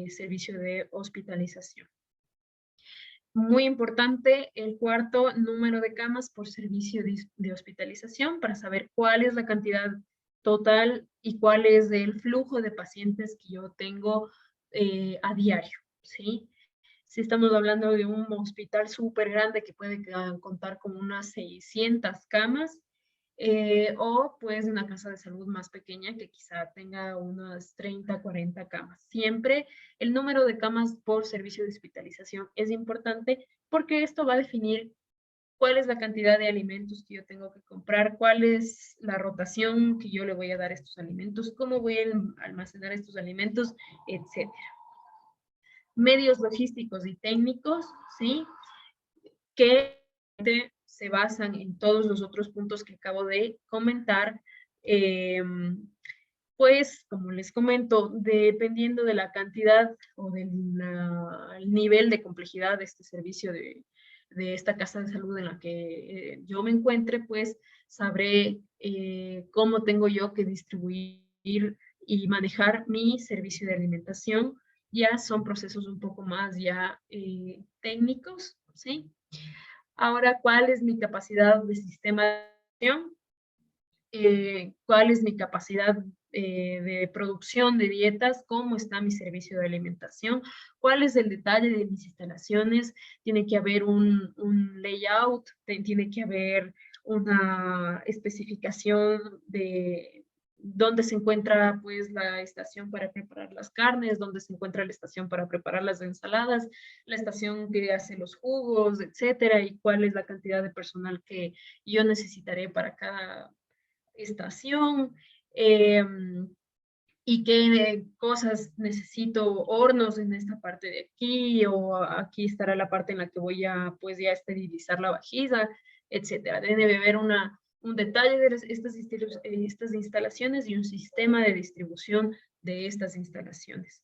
S1: servicio de hospitalización. Muy importante, el cuarto, número de camas por servicio de hospitalización para saber cuál es la cantidad total y cuál es el flujo de pacientes que yo tengo a diario, ¿sí? Si estamos hablando de un hospital súper grande que puede contar con unas 600 camas, o pues una casa de salud más pequeña que quizá tenga unas 30, 40 camas. Siempre el número de camas por servicio de hospitalización es importante porque esto va a definir cuál es la cantidad de alimentos que yo tengo que comprar, cuál es la rotación que yo le voy a dar a estos alimentos, cómo voy a almacenar estos alimentos, etc. Medios logísticos y técnicos, ¿sí? Que se basan en todos los otros puntos que acabo de comentar. Pues, como les comento, dependiendo de la cantidad o del nivel de complejidad de este servicio de esta casa de salud en la que yo me encuentre, pues sabré cómo tengo yo que distribuir y manejar mi servicio de alimentación. Ya son procesos un poco más ya técnicos, ¿sí? Ahora, ¿cuál es mi capacidad de sistema de acción? ¿Cuál es mi capacidad de producción de dietas? ¿Cómo está mi servicio de alimentación? ¿Cuál es el detalle de mis instalaciones? Tiene que haber un layout, tiene que haber una especificación de dónde se encuentra pues la estación para preparar las carnes, dónde se encuentra la estación para preparar las ensaladas, la estación que hace los jugos, etcétera, y cuál es la cantidad de personal que yo necesitaré para cada estación, y qué cosas necesito, hornos en esta parte de aquí, o aquí estará la parte en la que voy a pues ya esterilizar la vajilla, etcétera. Debe haber un detalle de estas instalaciones y un sistema de distribución de estas instalaciones,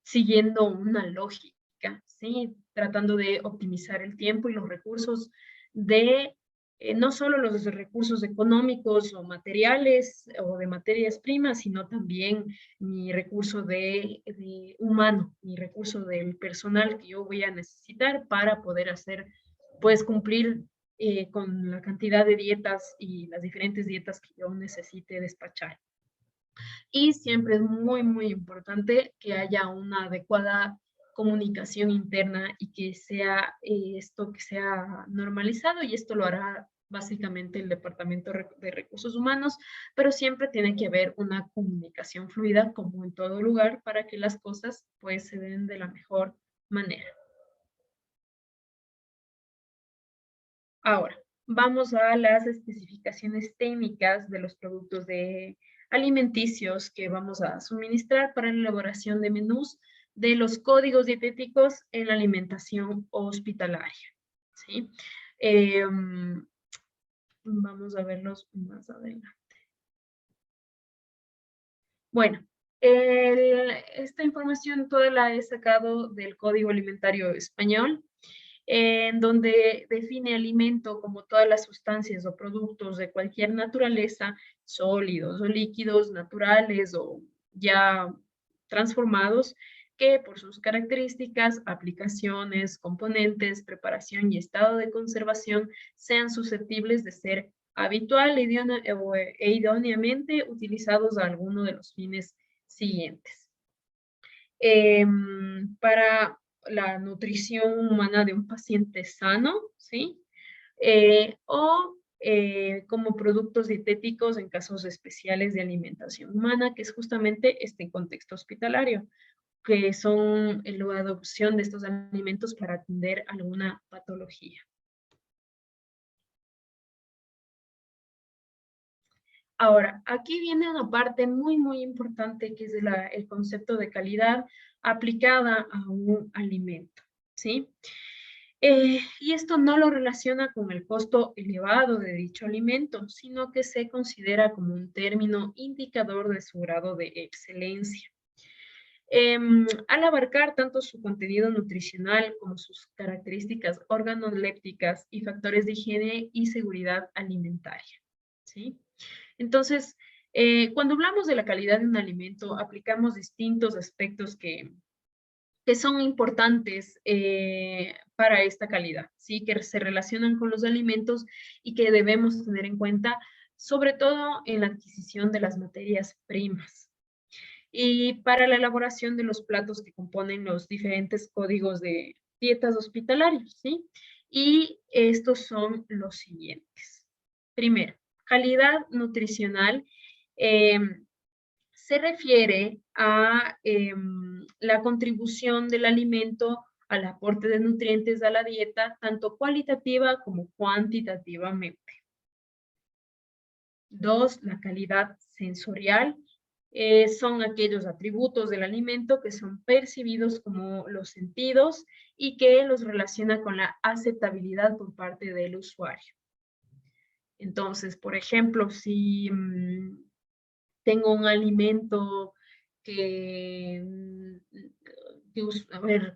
S1: siguiendo una lógica, ¿sí? Tratando de optimizar el tiempo y los recursos de no solo los recursos económicos o materiales o de materias primas, sino también mi recurso de humano, mi recurso del personal que yo voy a necesitar para poder hacer, pues cumplir con la cantidad de dietas y las diferentes dietas que yo necesite despachar. Y siempre es muy, muy importante que haya una adecuada comunicación interna y que sea esto que sea normalizado, y esto lo hará básicamente el Departamento de Recursos Humanos, pero siempre tiene que haber una comunicación fluida como en todo lugar para que las cosas pues se den de la mejor manera. Ahora, vamos a las especificaciones técnicas de los productos alimenticios que vamos a suministrar para la elaboración de menús de los códigos dietéticos en la alimentación hospitalaria, ¿sí? Vamos a verlos más adelante. Bueno, esta información toda la he sacado del Código Alimentario Español, en donde define alimento como todas las sustancias o productos de cualquier naturaleza, sólidos o líquidos, naturales o ya transformados, que por sus características, aplicaciones, componentes, preparación y estado de conservación sean susceptibles de ser habitual e idóneamente utilizados a alguno de los fines siguientes. para la nutrición humana de un paciente sano, ¿sí? O como productos dietéticos en casos especiales de alimentación humana, que es justamente este contexto hospitalario, que son la adopción de estos alimentos para atender alguna patología. Ahora, aquí viene una parte muy, muy importante que es el concepto de calidad aplicada a un alimento, ¿sí? Y esto no lo relaciona con el costo elevado de dicho alimento, sino que se considera como un término indicador de su grado de excelencia. Al abarcar tanto su contenido nutricional como sus características organolépticas y factores de higiene y seguridad alimentaria, ¿sí? Entonces, cuando hablamos de la calidad de un alimento, aplicamos distintos aspectos que son importantes para esta calidad, ¿sí? Que se relacionan con los alimentos y que debemos tener en cuenta, sobre todo en la adquisición de las materias primas y para la elaboración de los platos que componen los diferentes códigos de dietas hospitalarios, ¿sí? Y estos son los siguientes. Primero, calidad nutricional. Se refiere a la contribución del alimento al aporte de nutrientes a la dieta, tanto cualitativa como cuantitativamente. Dos, la calidad sensorial. Son aquellos atributos del alimento que son percibidos como los sentidos y que los relaciona con la aceptabilidad por parte del usuario. Entonces, por ejemplo, si tengo un alimento que,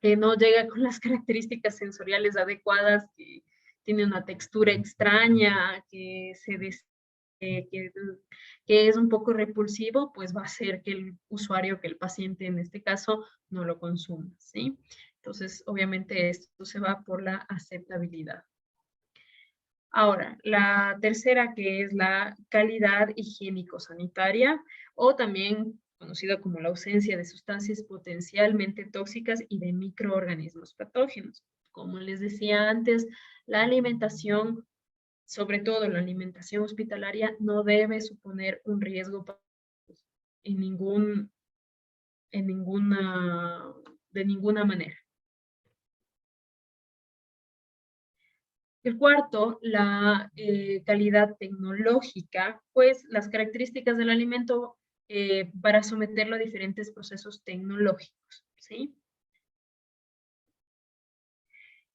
S1: que no llega con las características sensoriales adecuadas, que tiene una textura extraña, que, que es un poco repulsivo, pues va a hacer que el usuario, que el paciente en este caso, no lo consuma, ¿sí? Entonces, obviamente esto se va por la aceptabilidad. Ahora, la tercera, que es la calidad higiénico-sanitaria, o también conocida como la ausencia de sustancias potencialmente tóxicas y de microorganismos patógenos. Como les decía antes, la alimentación, sobre todo la alimentación hospitalaria, no debe suponer un riesgo en de ninguna manera. El cuarto, la calidad tecnológica, pues las características del alimento para someterlo a diferentes procesos tecnológicos, ¿sí?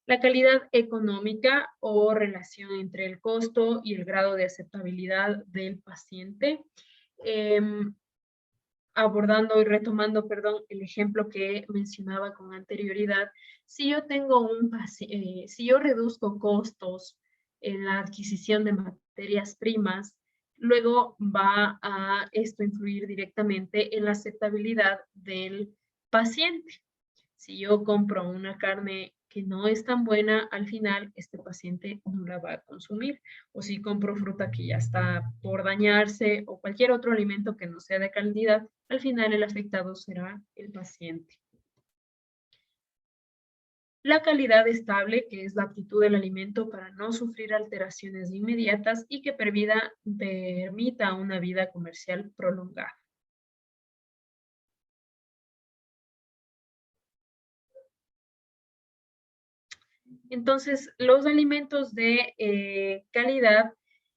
S1: La calidad económica o relación entre el costo y el grado de aceptabilidad del paciente. Abordando y retomando, perdón, el ejemplo que mencionaba con anterioridad, si yo tengo si yo reduzco costos en la adquisición de materias primas, luego va a esto influir directamente en la aceptabilidad del paciente. Si yo compro una carne que no es tan buena, al final este paciente no la va a consumir. O si compro fruta que ya está por dañarse o cualquier otro alimento que no sea de calidad, al final el afectado será el paciente. La calidad estable, que es la aptitud del alimento para no sufrir alteraciones inmediatas y que permita una vida comercial prolongada. Entonces, los alimentos de calidad,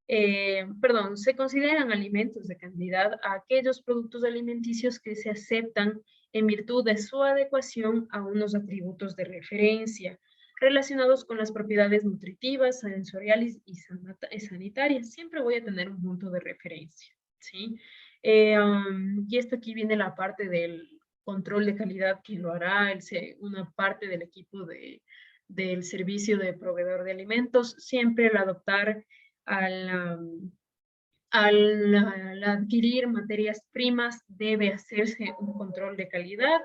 S1: se consideran alimentos de calidad a aquellos productos alimenticios que se aceptan en virtud de su adecuación a unos atributos de referencia relacionados con las propiedades nutritivas, sensoriales y sanitarias. Siempre voy a tener un punto de referencia, ¿sí? Y esto aquí viene la parte del control de calidad que lo hará una parte del equipo del servicio de proveedor de alimentos, siempre al adoptar, al adquirir materias primas, debe hacerse un control de calidad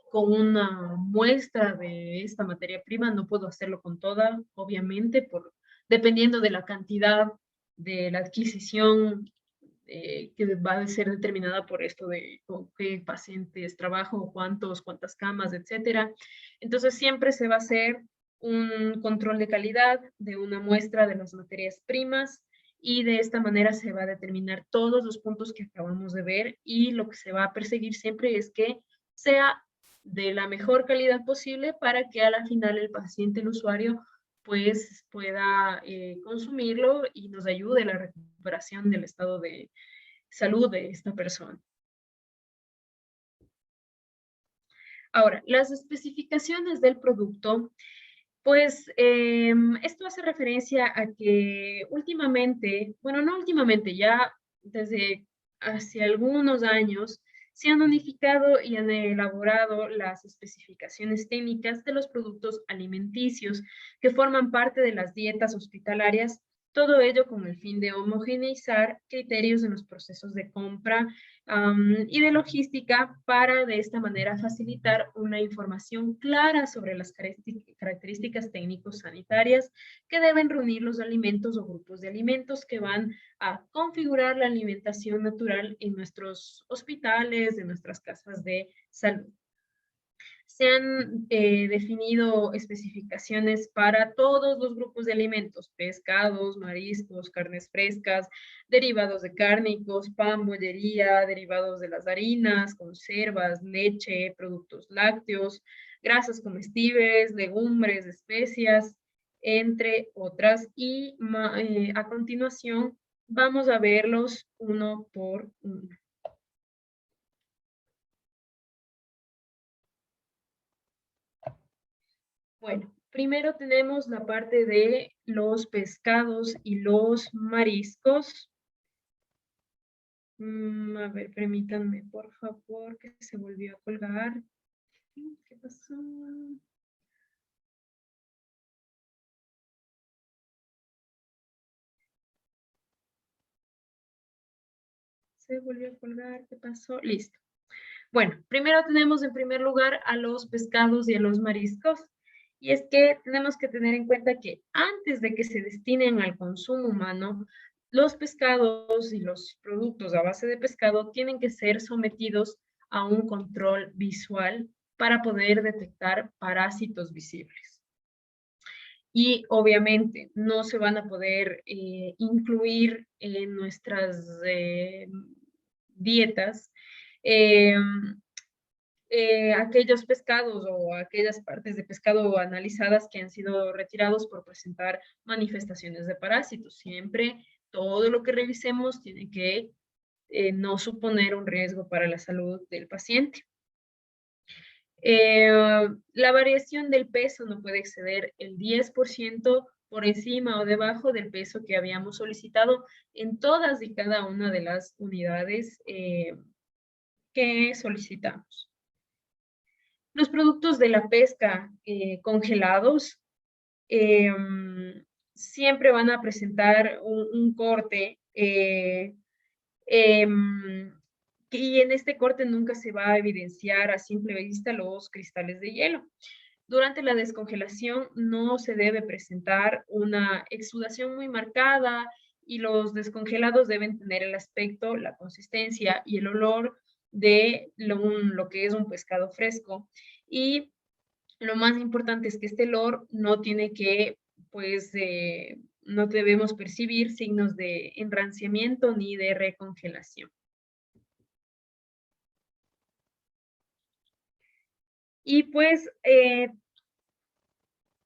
S1: con una muestra de esta materia prima. No puedo hacerlo con toda, obviamente, dependiendo de la cantidad de la adquisición que va a ser determinada por esto de con qué pacientes trabajo, cuántas camas, etcétera. Entonces siempre se va a hacer un control de calidad de una muestra de las materias primas y de esta manera se va a determinar todos los puntos que acabamos de ver y lo que se va a perseguir siempre es que sea de la mejor calidad posible para que a la final el paciente, el usuario, pues pueda consumirlo y nos ayude a la recuperación del estado de salud de esta persona. Ahora, las especificaciones del producto, pues esto hace referencia a que últimamente, bueno, no últimamente, ya desde hace algunos años, se han unificado y han elaborado las especificaciones técnicas de los productos alimenticios que forman parte de las dietas hospitalarias, todo ello con el fin de homogeneizar criterios en los procesos de compra y de logística para de esta manera facilitar una información clara sobre las características técnico-sanitarias que deben reunir los alimentos o grupos de alimentos que van a configurar la alimentación natural en nuestros hospitales, en nuestras casas de salud. Se han definido especificaciones para todos los grupos de alimentos, pescados, mariscos, carnes frescas, derivados de cárnicos, pan, bollería, derivados de las harinas, conservas, leche, productos lácteos, grasas comestibles, legumbres, especias, entre otras. Y a continuación vamos a verlos uno por uno. Bueno, primero tenemos la parte de los pescados y los mariscos. A ver, permítanme, por favor, que se volvió a colgar. ¿Qué pasó? Se volvió a colgar, ¿qué pasó? Listo. Bueno, primero tenemos en primer lugar a los pescados y a los mariscos. Y es que tenemos que tener en cuenta que antes de que se destinen al consumo humano, los pescados y los productos a base de pescado tienen que ser sometidos a un control visual para poder detectar parásitos visibles. Y obviamente no se van a poder incluir en nuestras dietas eh, aquellos pescados o aquellas partes de pescado analizadas que han sido retirados por presentar manifestaciones de parásitos. Siempre todo lo que revisemos tiene que no suponer un riesgo para la salud del paciente. La variación del peso no puede exceder el 10% por encima o debajo del peso que habíamos solicitado en todas y cada una de las unidades que solicitamos. Los productos de la pesca congelados siempre van a presentar un corte y en este corte nunca se va a evidenciar a simple vista los cristales de hielo. Durante la descongelación no se debe presentar una exudación muy marcada y los descongelados deben tener el aspecto, la consistencia y el olor de lo que es un pescado fresco. Y lo más importante es que este olor no tiene que, pues, no debemos percibir signos de enranciamiento ni de recongelación. Y pues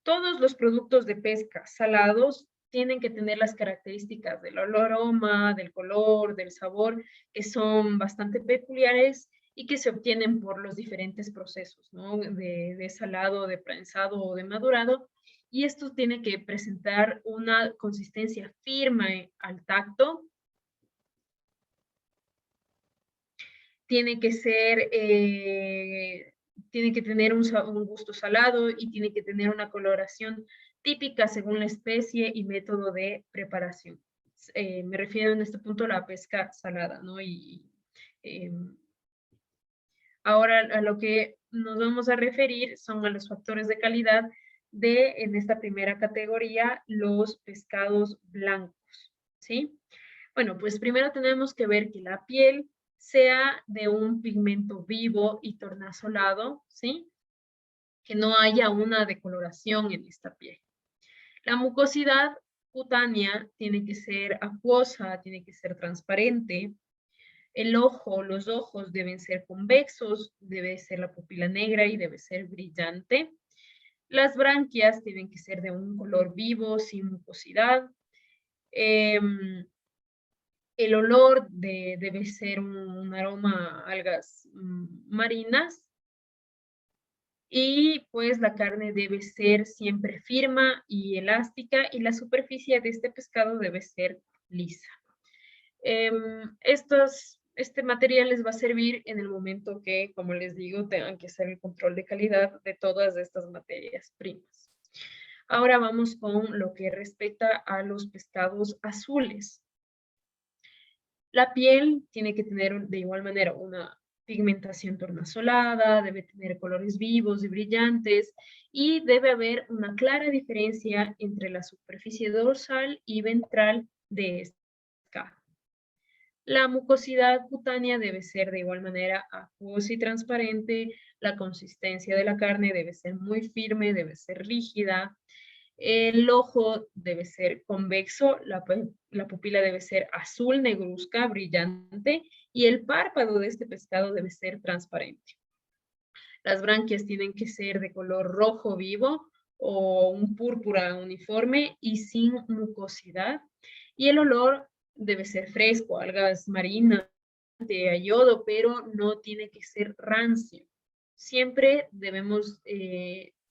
S1: todos los productos de pesca salados tienen que tener las características del aroma, del color, del sabor, que son bastante peculiares y que se obtienen por los diferentes procesos, ¿no? De salado, de prensado o de madurado. Y esto tiene que presentar una consistencia firme al tacto. Tiene que ser, tiene que tener un gusto salado y tiene que tener una coloración típica según la especie y método de preparación. Me refiero en este punto a la pesca salada, ¿no? Ahora a lo que nos vamos a referir son a los factores de calidad en esta primera categoría, los pescados blancos, ¿sí? Bueno, pues primero tenemos que ver que la piel sea de un pigmento vivo y tornasolado, ¿sí? Que no haya una decoloración en esta piel. La mucosidad cutánea tiene que ser acuosa, tiene que ser transparente. El ojo, los ojos deben ser convexos, debe ser la pupila negra y debe ser brillante. Las branquias tienen que ser de un color vivo, sin mucosidad. El olor debe ser un aroma a algas marinas. Y pues la carne debe ser siempre firme y elástica y la superficie de este pescado debe ser lisa. Este material les va a servir en el momento que, como les digo, tengan que hacer el control de calidad de todas estas materias primas. Ahora vamos con lo que respecta a los pescados azules. La piel tiene que tener de igual manera una pigmentación tornasolada, debe tener colores vivos y brillantes y debe haber una clara diferencia entre la superficie dorsal y ventral de este pescado. La mucosidad cutánea debe ser de igual manera acuosa y transparente, la consistencia de la carne debe ser muy firme, debe ser rígida, el ojo debe ser convexo, la pupila debe ser azul, negruzca, brillante y el párpado de este pescado debe ser transparente. Las branquias tienen que ser de color rojo vivo o un púrpura uniforme y sin mucosidad. Y el olor debe ser fresco, algas marinas, de yodo, pero no tiene que ser rancio. Siempre debemos,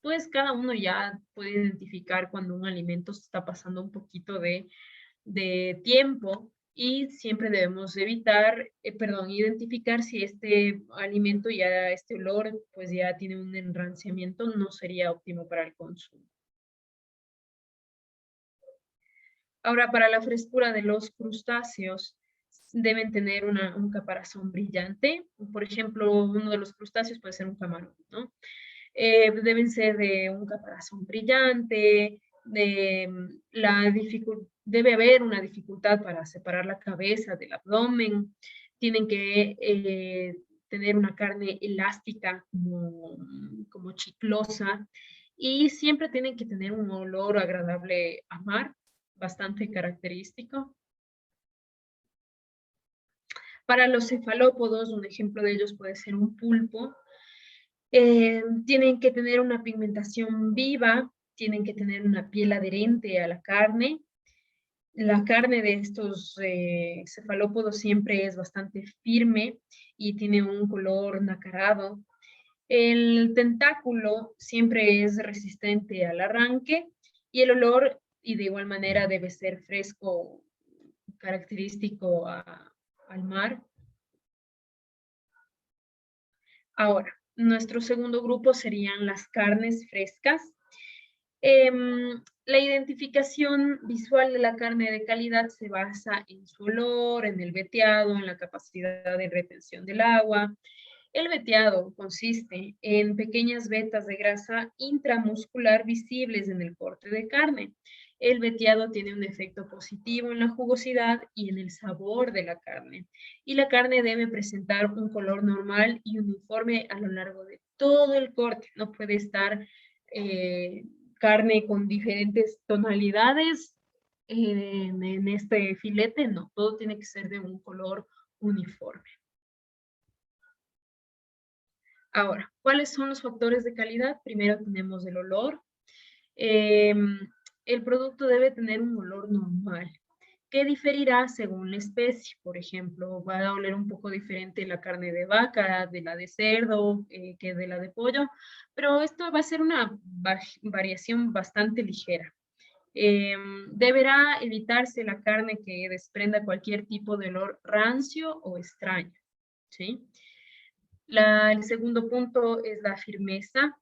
S1: pues cada uno ya puede identificar cuando un alimento se está pasando un poquito de tiempo y siempre debemos evitar, identificar si este alimento ya, este olor, pues ya tiene un enranciamiento, no sería óptimo para el consumo. Ahora, para la frescura de los crustáceos, deben tener un caparazón brillante. Por ejemplo, uno de los crustáceos puede ser un camarón, ¿no? Deben ser de un caparazón brillante, debe haber una dificultad para separar la cabeza del abdomen, tienen que tener una carne elástica como chiclosa y siempre tienen que tener un olor agradable a mar, bastante característico. Para los cefalópodos, un ejemplo de ellos puede ser un pulpo. Tienen que tener una pigmentación viva, tienen que tener una piel adherente a la carne. La carne de estos cefalópodos siempre es bastante firme y tiene un color nacarado. El tentáculo siempre es resistente al arranque y el olor, y de igual manera, debe ser fresco, característico al mar. Ahora, nuestro segundo grupo serían las carnes frescas. La identificación visual de la carne de calidad se basa en su olor, en el veteado, en la capacidad de retención del agua. El veteado consiste en pequeñas vetas de grasa intramuscular visibles en el corte de carne. El veteado tiene un efecto positivo en la jugosidad y en el sabor de la carne. Y la carne debe presentar un color normal y uniforme a lo largo de todo el corte. No puede estar carne con diferentes tonalidades en este filete, no. Todo tiene que ser de un color uniforme. Ahora, ¿cuáles son los factores de calidad? Primero tenemos el olor. El producto debe tener un olor normal, que diferirá según la especie. Por ejemplo, va a oler un poco diferente la carne de vaca, de la de cerdo, que de la de pollo, pero esto va a ser una variación bastante ligera. Deberá evitarse la carne que desprenda cualquier tipo de olor rancio o extraño, ¿sí? El segundo punto es la firmeza.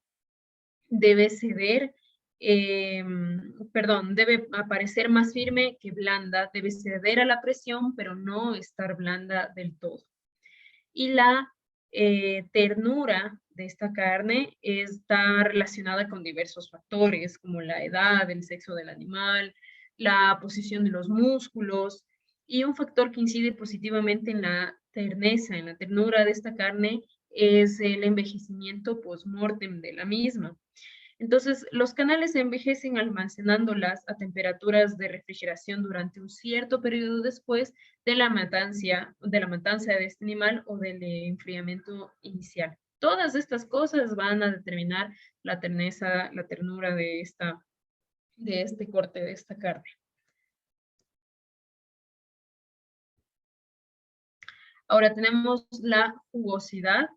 S1: Debe ceder, debe aparecer más firme que blanda, debe ceder a la presión, pero no estar blanda del todo. Y la ternura de esta carne está relacionada con diversos factores, como la edad, el sexo del animal, la posición de los músculos, Y un factor que incide positivamente en la terneza, en la ternura de esta carne, es el envejecimiento post-mortem de la misma. Entonces, los canales se envejecen almacenándolas a temperaturas de refrigeración durante un cierto periodo después de la matanza de este animal o del enfriamiento inicial. Todas estas cosas van a determinar la terneza, la ternura de este corte, de esta carne. Ahora tenemos la jugosidad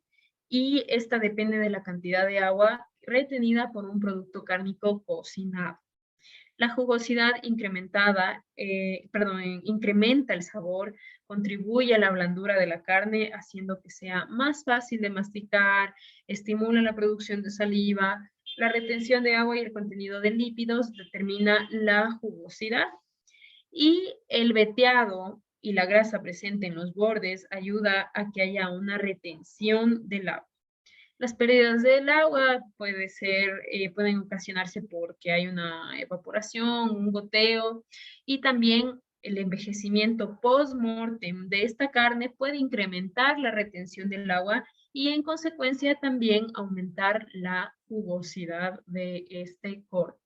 S1: y esta depende de la cantidad de agua retenida por un producto cárnico cocinado. La jugosidad incrementada, incrementa el sabor, contribuye a la blandura de la carne, haciendo que sea más fácil de masticar, estimula la producción de saliva, la retención de agua y el contenido de lípidos determina la jugosidad. Y el veteado y la grasa presente en los bordes ayuda a que haya una retención del agua. Las pérdidas del agua pueden ocasionarse porque hay una evaporación, un goteo, y también el envejecimiento post-mortem de esta carne puede incrementar la retención del agua y en consecuencia también aumentar la jugosidad de este corte.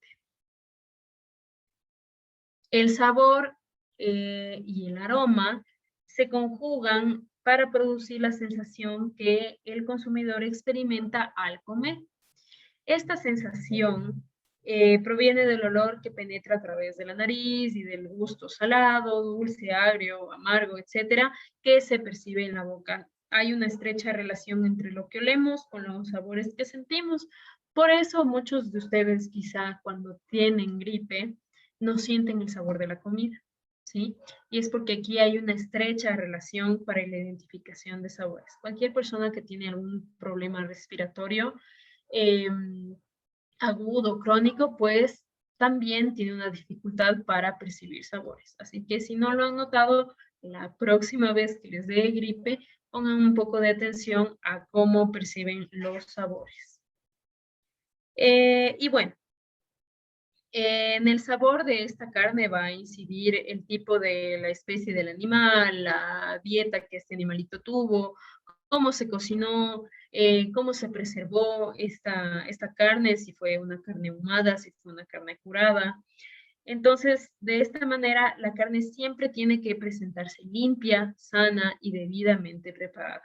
S1: El sabor y el aroma se conjugan para producir la sensación que el consumidor experimenta al comer. Esta sensación proviene del olor que penetra a través de la nariz y del gusto salado, dulce, agrio, amargo, etcétera, que se percibe en la boca. Hay una estrecha relación entre lo que olemos con los sabores que sentimos. Por eso muchos de ustedes quizá cuando tienen gripe no sienten el sabor de la comida, ¿sí? Y es porque aquí hay una estrecha relación para la identificación de sabores. Cualquier persona que tiene algún problema respiratorio eh, agudo, crónico, pues también tiene una dificultad para percibir sabores. Así que si no lo han notado, la próxima vez que les dé gripe, pongan un poco de atención a cómo perciben los sabores. Y bueno, en el sabor de esta carne va a incidir el tipo de la especie del animal, la dieta que este animalito tuvo, cómo se cocinó, cómo se preservó esta carne, si fue una carne ahumada, si fue una carne curada. Entonces, de esta manera, la carne siempre tiene que presentarse limpia, sana y debidamente preparada.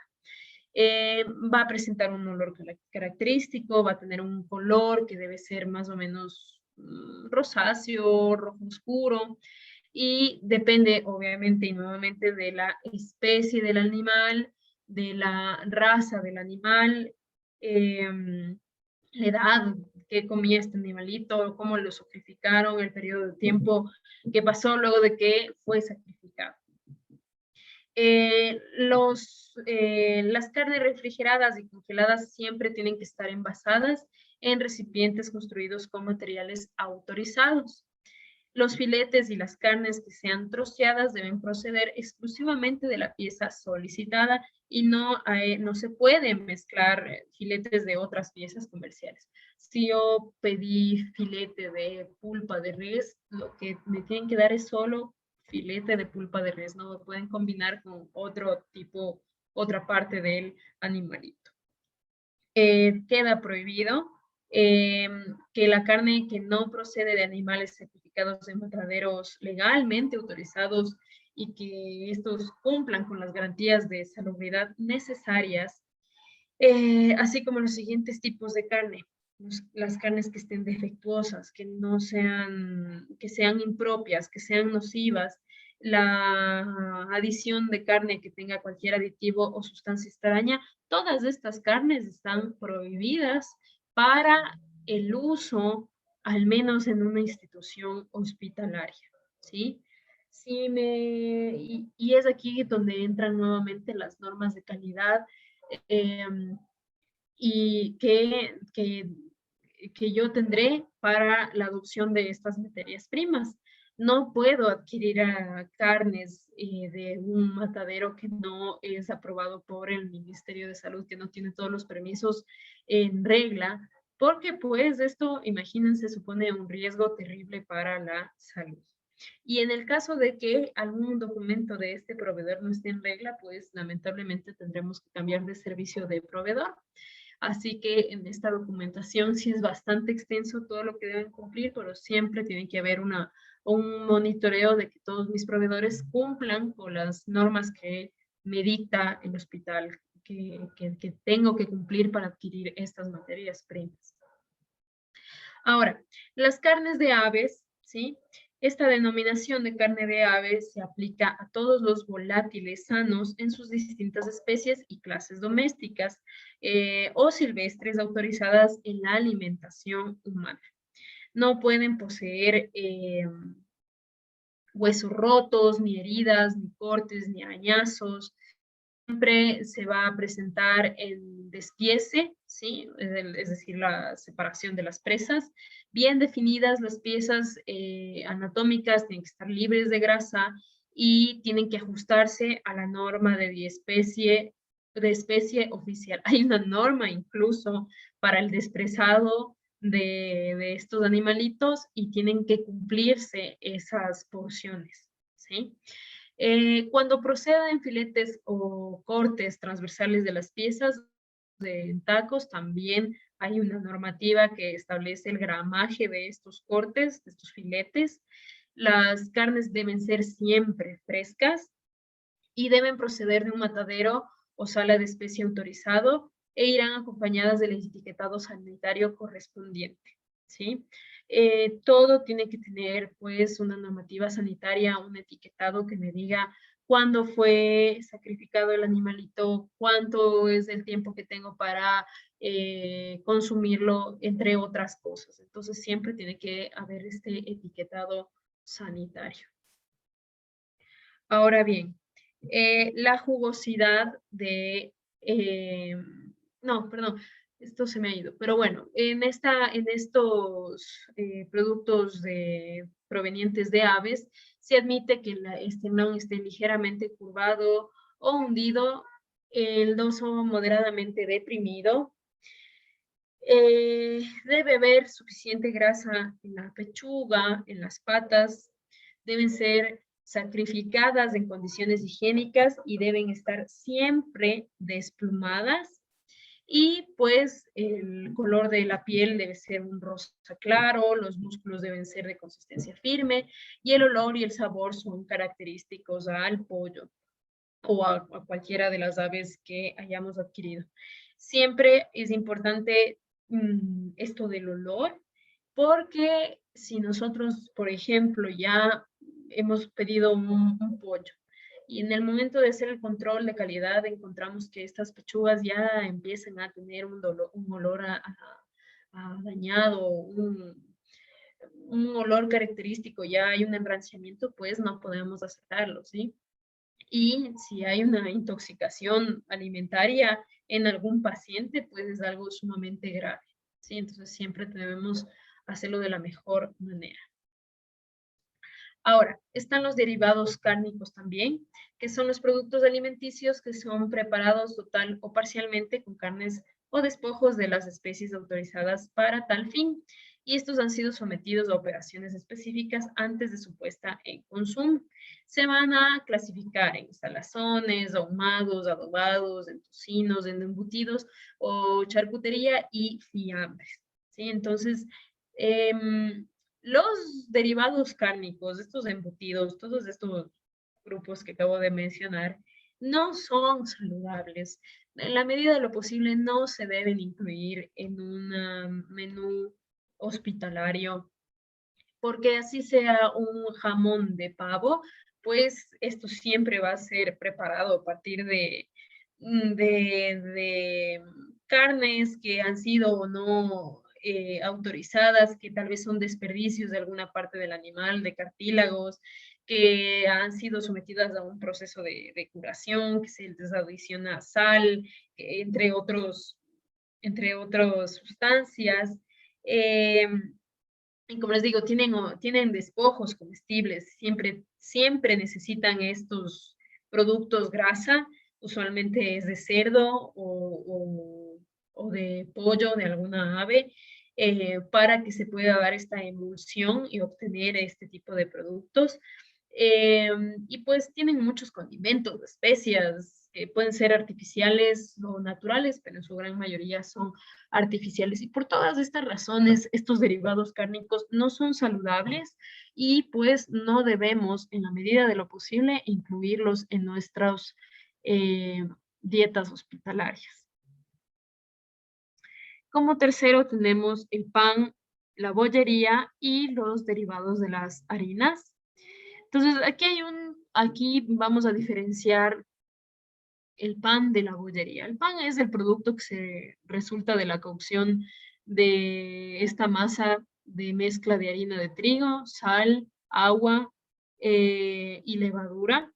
S1: Va a presentar un olor característico, va a tener un color que debe ser más o menos rosáceo, rojo oscuro, y depende obviamente y nuevamente de la especie del animal, de la raza del animal, la edad que comía este animalito, cómo lo sacrificaron, el periodo de tiempo que pasó luego de que fue sacrificado. Las carnes refrigeradas y congeladas siempre tienen que estar envasadas en recipientes construidos con materiales autorizados. Los filetes y las carnes que sean troceadas deben proceder exclusivamente de la pieza solicitada y no se pueden mezclar filetes de otras piezas comerciales. Si yo pedí filete de pulpa de res, lo que me tienen que dar es solo filete de pulpa de res, no lo pueden combinar con otro tipo, otra parte del animalito. Queda prohibido que la carne que no procede de animales certificados en mataderos legalmente autorizados y que estos cumplan con las garantías de salubridad necesarias, así como los siguientes tipos de carne. Las carnes que estén defectuosas, que sean impropias, que sean nocivas, la adición de carne que tenga cualquier aditivo o sustancia extraña, todas estas carnes están prohibidas para el uso, al menos en una institución hospitalaria, ¿sí? Y es aquí donde entran nuevamente las normas de calidad y que yo tendré para la adopción de estas materias primas. No puedo adquirir carnes de un matadero que no es aprobado por el Ministerio de Salud, que no tiene todos los permisos en regla, porque pues esto, imagínense, supone un riesgo terrible para la salud. Y en el caso de que algún documento de este proveedor no esté en regla, pues lamentablemente tendremos que cambiar de servicio de proveedor. Así que en esta documentación sí es bastante extenso todo lo que deben cumplir, pero siempre tiene que haber un monitoreo de que todos mis proveedores cumplan con las normas que me dicta el hospital que tengo que cumplir para adquirir estas materias primas. Ahora, las carnes de aves, ¿sí? Esta denominación de carne de aves se aplica a todos los volátiles sanos en sus distintas especies y clases domésticas o silvestres autorizadas en la alimentación humana. No pueden poseer huesos rotos, ni heridas, ni cortes, ni arañazos. Siempre se va a presentar el despiece, ¿sí? Es decir, la separación de las presas. Bien definidas las piezas anatómicas, tienen que estar libres de grasa y tienen que ajustarse a la norma de especie oficial. Hay una norma incluso para el despresado de estos animalitos y tienen que cumplirse esas porciones, ¿sí? Cuando proceden filetes o cortes transversales de las piezas de tacos, también hay una normativa que establece el gramaje de estos cortes, de estos filetes. Las carnes deben ser siempre frescas y deben proceder de un matadero o sala de especie autorizado e irán acompañadas del etiquetado sanitario correspondiente, ¿sí? Todo tiene que tener, pues, una normativa sanitaria, un etiquetado que me diga cuándo fue sacrificado el animalito, cuánto es el tiempo que tengo para consumirlo, entre otras cosas. Entonces, siempre tiene que haber este etiquetado sanitario. Ahora bien, la jugosidad no, perdón, esto se me ha ido, pero bueno, en estos productos provenientes de aves, se admite que este no esté ligeramente curvado o hundido, el dorso moderadamente deprimido, debe haber suficiente grasa en la pechuga, en las patas, deben ser sacrificadas en condiciones higiénicas y deben estar siempre desplumadas. Y pues el color de la piel debe ser un rosa claro, los músculos deben ser de consistencia firme y el olor y el sabor son característicos al pollo o a cualquiera de las aves que hayamos adquirido. Siempre es importante esto del olor, porque si nosotros, por ejemplo, ya hemos pedido un pollo y en el momento de hacer el control de calidad encontramos que estas pechugas ya empiezan a tener un olor a dañado, un olor característico, ya hay un enranciamiento, pues no podemos aceptarlo, ¿sí? Y si hay una intoxicación alimentaria en algún paciente, pues es algo sumamente grave, ¿sí? Entonces siempre debemos hacerlo de la mejor manera. Ahora, están los derivados cárnicos también, que son los productos alimenticios que son preparados total o parcialmente con carnes o despojos de las especies autorizadas para tal fin. Y estos han sido sometidos a operaciones específicas antes de su puesta en consumo. Se van a clasificar en salazones, ahumados, adobados, en tocinos, en embutidos o charcutería y fiambres, ¿sí? Entonces, los derivados cárnicos, estos embutidos, todos estos grupos que acabo de mencionar, no son saludables. En la medida de lo posible no se deben incluir en un menú hospitalario, porque así sea un jamón de pavo, pues esto siempre va a ser preparado a partir de carnes que han sido o no autorizadas, que tal vez son desperdicios de alguna parte del animal, de cartílagos, que han sido sometidas a un proceso de curación, que se les adiciona sal, entre otras sustancias. Eh, y como les digo, tienen despojos comestibles, siempre necesitan estos productos grasa, usualmente es de cerdo o de pollo, de alguna ave, para que se pueda dar esta emulsión y obtener este tipo de productos. Y pues tienen muchos condimentos, especias, que pueden ser artificiales o naturales, pero en su gran mayoría son artificiales. Y por todas estas razones, estos derivados cárnicos no son saludables y pues no debemos, en la medida de lo posible, incluirlos en nuestras dietas hospitalarias. Como tercero tenemos el pan, la bollería y los derivados de las harinas. Entonces, aquí vamos a diferenciar el pan de la bollería. El pan es el producto que se resulta de la cocción de esta masa de mezcla de harina de trigo, sal, agua y levadura.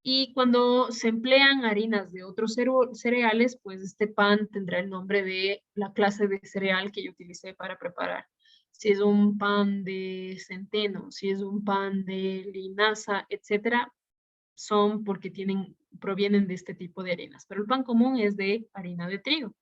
S1: Y cuando se emplean harinas de otros cereales, pues este pan tendrá el nombre de la clase de cereal que yo utilicé para preparar. Si es un pan de centeno, si es un pan de linaza, etcétera, son porque provienen de este tipo de harinas. Pero el pan común es de harina de trigo.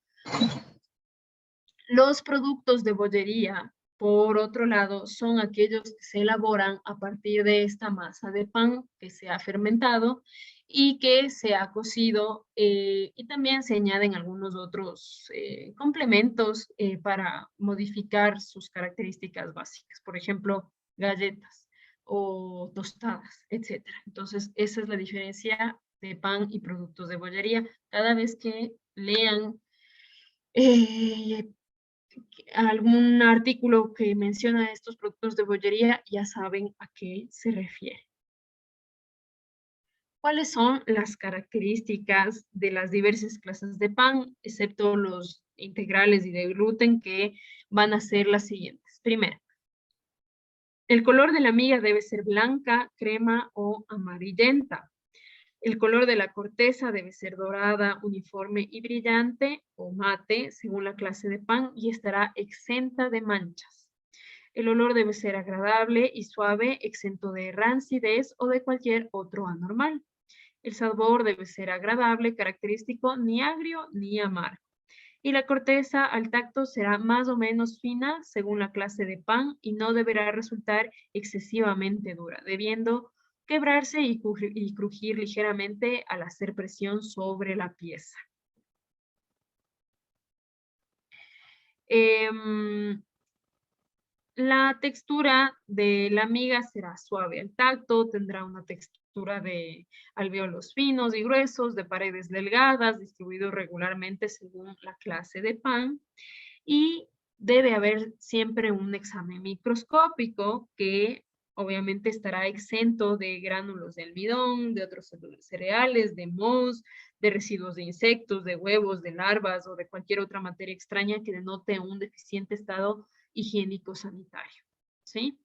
S1: Los productos de bollería, por otro lado, son aquellos que se elaboran a partir de esta masa de pan que se ha fermentado y que se ha cocido y también se añaden algunos otros complementos para modificar sus características básicas. Por ejemplo, galletas o tostadas, etcétera. Entonces, esa es la diferencia de pan y productos de bollería. Cada vez que lean algún artículo que menciona estos productos de bollería, ya saben a qué se refiere. ¿Cuáles son las características de las diversas clases de pan, excepto los integrales y de gluten, que van a ser las siguientes? Primero, el color de la miga debe ser blanca, crema o amarillenta. El color de la corteza debe ser dorada, uniforme y brillante o mate, según la clase de pan, y estará exenta de manchas. El olor debe ser agradable y suave, exento de rancidez o de cualquier otro anormal. El sabor debe ser agradable, característico, ni agrio ni amargo. Y la corteza al tacto será más o menos fina según la clase de pan y no deberá resultar excesivamente dura, debiendo quebrarse y crujir ligeramente al hacer presión sobre la pieza. La textura de la miga será suave al tacto, tendrá una textura de alvéolos finos y gruesos, de paredes delgadas, distribuidos regularmente según la clase de pan. Y debe haber siempre un examen microscópico que obviamente estará exento de gránulos de almidón, de otros cereales, de moho, de residuos de insectos, de huevos, de larvas o de cualquier otra materia extraña que denote un deficiente estado higiénico sanitario, ¿sí?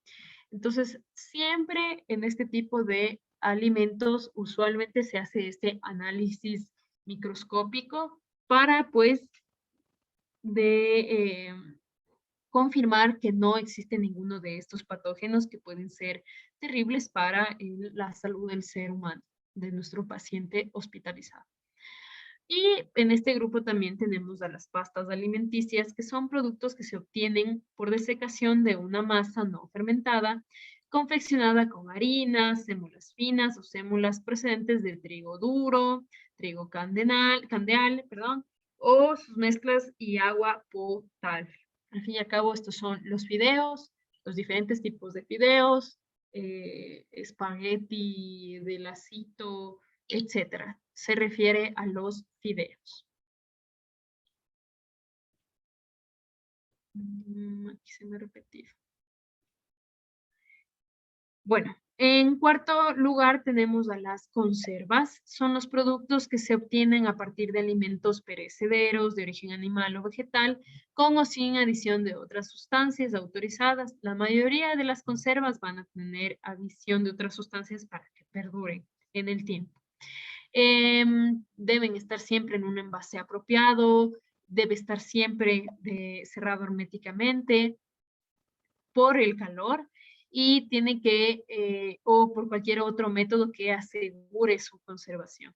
S1: Entonces, siempre en este tipo de alimentos usualmente se hace este análisis microscópico para, pues, de confirmar que no existe ninguno de estos patógenos que pueden ser terribles para la salud del ser humano, de nuestro paciente hospitalizado. Y en este grupo también tenemos a las pastas alimenticias, que son productos que se obtienen por desecación de una masa no fermentada, confeccionada con harinas, sémulas finas o sémulas procedentes de trigo duro, trigo candeal, perdón, o sus mezclas y agua potable. Al fin y al cabo, estos son los fideos, los diferentes tipos de fideos, espagueti de lacito, etcétera. Se refiere a los fideos. Aquí se me repetió. Bueno, en cuarto lugar tenemos a las conservas. Son los productos que se obtienen a partir de alimentos perecederos de origen animal o vegetal, con o sin adición de otras sustancias autorizadas. La mayoría de las conservas van a tener adición de otras sustancias para que perduren en el tiempo. Deben estar siempre en un envase apropiado, debe estar siempre cerrado herméticamente por el calor y tiene que, o por cualquier otro método que asegure su conservación.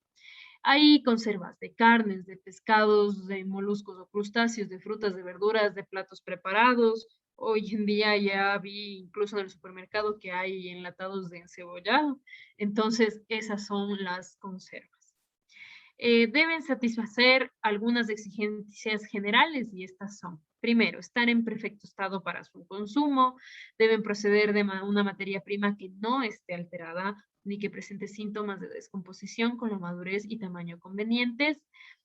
S1: Hay conservas de carnes, de pescados, de moluscos o crustáceos, de frutas, de verduras, de platos preparados. Hoy en día ya vi incluso en el supermercado que hay enlatados de encebollado. Entonces, esas son las conservas. Deben satisfacer algunas exigencias generales y estas son: primero, estar en perfecto estado para su consumo, deben proceder de una materia prima que no esté alterada ni que presente síntomas de descomposición con la madurez y tamaño convenientes.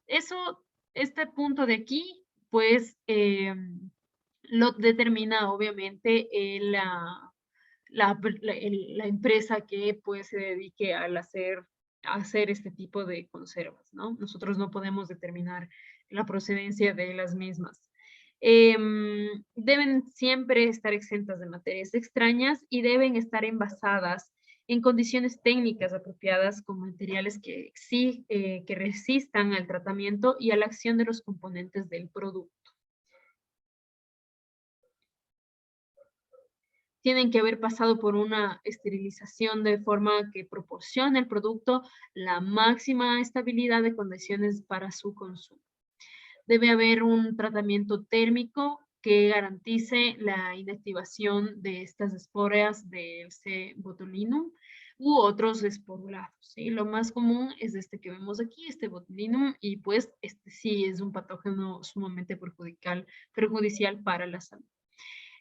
S1: Eso, este punto de aquí, pues, lo determina obviamente la empresa que pues se dedique a hacer este tipo de conservas, ¿no? Nosotros no podemos determinar la procedencia de las mismas. Deben siempre estar exentas de materias extrañas y deben estar envasadas en condiciones técnicas apropiadas con materiales que resistan al tratamiento y a la acción de los componentes del producto. Tienen que haber pasado por una esterilización de forma que proporcione al producto la máxima estabilidad de condiciones para su consumo. Debe haber un tratamiento térmico que garantice la inactivación de estas esporas del C. botulinum u otros esporulados, ¿sí? Lo más común es este que vemos aquí, este botulinum, y pues este sí es un patógeno sumamente perjudicial para la salud.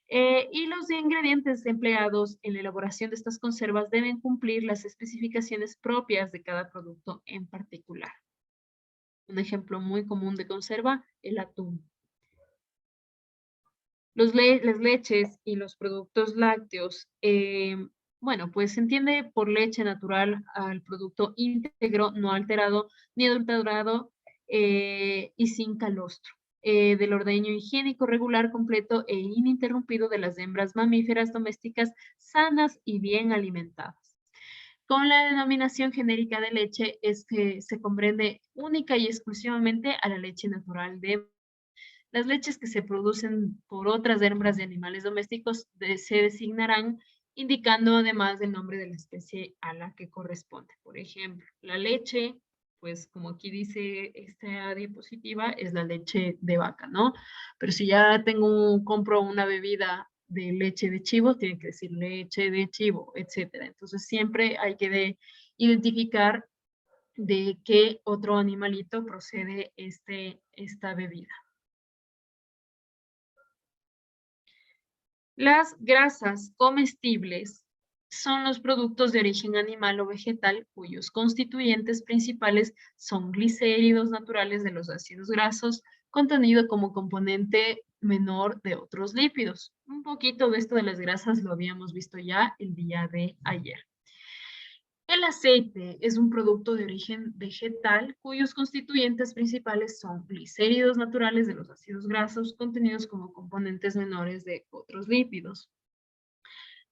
S1: Y los ingredientes empleados en la elaboración de estas conservas deben cumplir las especificaciones propias de cada producto en particular. Un ejemplo muy común de conserva, el atún. Las leches y los productos lácteos, bueno, pues se entiende por leche natural al producto íntegro, no alterado ni adulterado y sin calostro. Del ordeño higiénico regular, completo e ininterrumpido de las hembras mamíferas domésticas sanas y bien alimentadas. Con la denominación genérica de leche es que se comprende única y exclusivamente a la leche natural de las leches que se producen por otras hembras de animales domésticos se designarán indicando además el nombre de la especie a la que corresponde. Por ejemplo, la leche, pues como aquí dice esta diapositiva, es la leche de vaca, ¿no? Pero si ya compro una bebida de leche de chivo, tiene que decir leche de chivo, etcétera. Entonces siempre hay que identificar de qué otro animalito procede esta bebida. Las grasas comestibles son los productos de origen animal o vegetal cuyos constituyentes principales son glicéridos naturales de los ácidos grasos, contenido como componente menor de otros lípidos. Un poquito de esto de las grasas lo habíamos visto ya el día de ayer. El aceite es un producto de origen vegetal cuyos constituyentes principales son glicéridos naturales de los ácidos grasos contenidos como componentes menores de otros lípidos.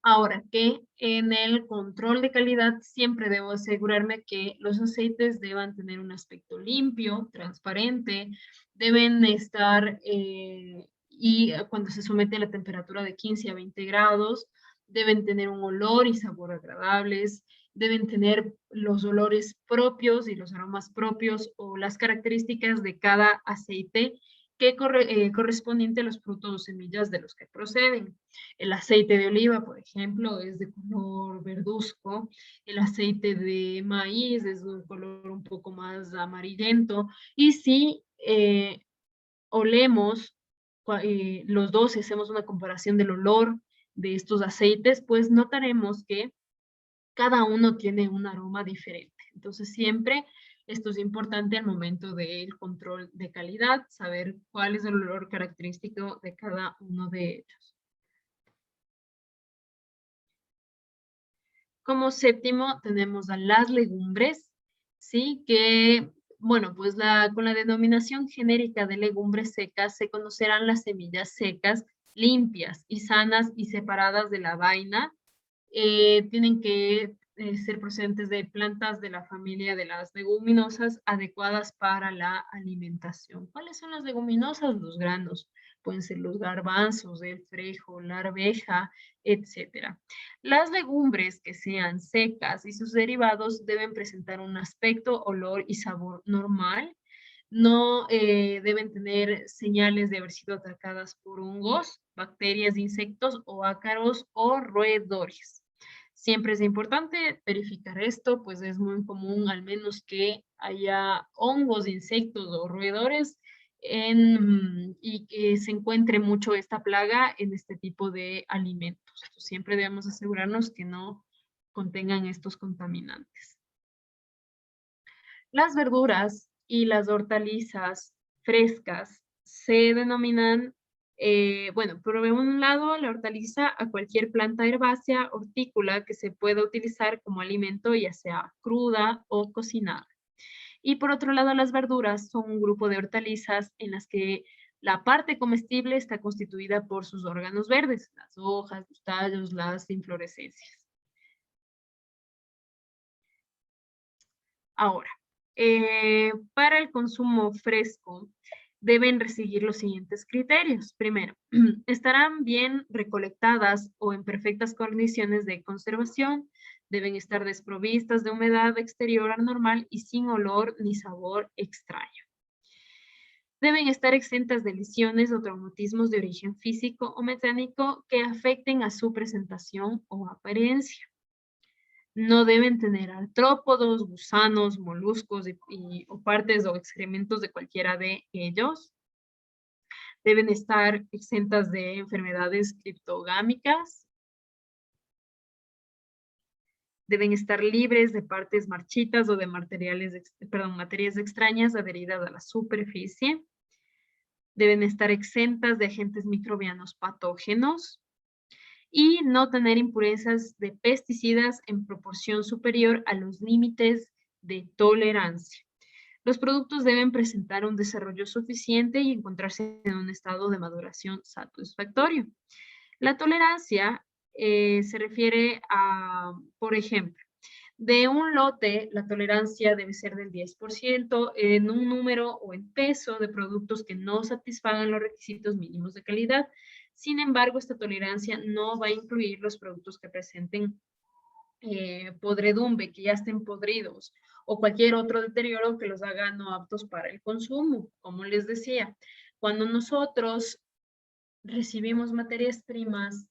S1: Ahora que en el control de calidad siempre debo asegurarme que los aceites deban tener un aspecto limpio, transparente, deben estar y cuando se somete a la temperatura de 15 a 20 grados, deben tener un olor y sabor agradables, deben tener los olores propios y los aromas propios o las características de cada aceite que correspondiente a los frutos o semillas de los que proceden. El aceite de oliva, por ejemplo, es de color verduzco. El aceite de maíz es de un color un poco más amarillento. Y si olemos los dos, si hacemos una comparación del olor de estos aceites, pues notaremos que cada uno tiene un aroma diferente. Entonces, siempre esto es importante al momento del control de calidad, saber cuál es el olor característico de cada uno de ellos. Como séptimo tenemos a las legumbres, ¿sí? Que, bueno, pues con la denominación genérica de legumbres secas se conocerán las semillas secas, limpias y sanas y separadas de la vaina. Tienen que ser procedentes de plantas de la familia de las leguminosas adecuadas para la alimentación. ¿Cuáles son las leguminosas? Los granos. pueden ser los garbanzos, el frijol, la arveja, etc. Las legumbres que sean secas y sus derivados deben presentar un aspecto, olor y sabor normal. No deben tener señales de haber sido atacadas por hongos, bacterias, insectos o ácaros o roedores. Siempre es importante verificar esto, pues es muy común al menos que haya hongos, insectos o roedores y que se encuentre mucho esta plaga en este tipo de alimentos. Entonces, siempre debemos asegurarnos que no contengan estos contaminantes. Las verduras y las hortalizas frescas se denominan, bueno, por un lado, la hortaliza a cualquier planta herbácea hortícola que se pueda utilizar como alimento, ya sea cruda o cocinada. Y por otro lado, las verduras son un grupo de hortalizas en las que la parte comestible está constituida por sus órganos verdes, las hojas, los tallos, las inflorescencias. Ahora, para el consumo fresco deben seguir los siguientes criterios. Primero, estarán bien recolectadas o en perfectas condiciones de conservación, deben estar desprovistas de humedad exterior anormal y sin olor ni sabor extraño. Deben estar exentas de lesiones o traumatismos de origen físico o mecánico que afecten a su presentación o apariencia. No deben tener artrópodos, gusanos, moluscos o partes o excrementos de cualquiera de ellos. Deben estar exentas de enfermedades criptogámicas. Deben estar libres de partes marchitas o de materias extrañas adheridas a la superficie. Deben estar exentas de agentes microbianos patógenos. Y no tener impurezas de pesticidas en proporción superior a los límites de tolerancia. Los productos deben presentar un desarrollo suficiente y encontrarse en un estado de maduración satisfactorio. La tolerancia se refiere a, por ejemplo, de un lote, la tolerancia debe ser del 10% en un número o en peso de productos que no satisfagan los requisitos mínimos de calidad. Sin embargo, esta tolerancia no va a incluir los productos que presenten podredumbre, que ya estén podridos, o cualquier otro deterioro que los haga no aptos para el consumo. Como les decía, cuando nosotros recibimos materias primas,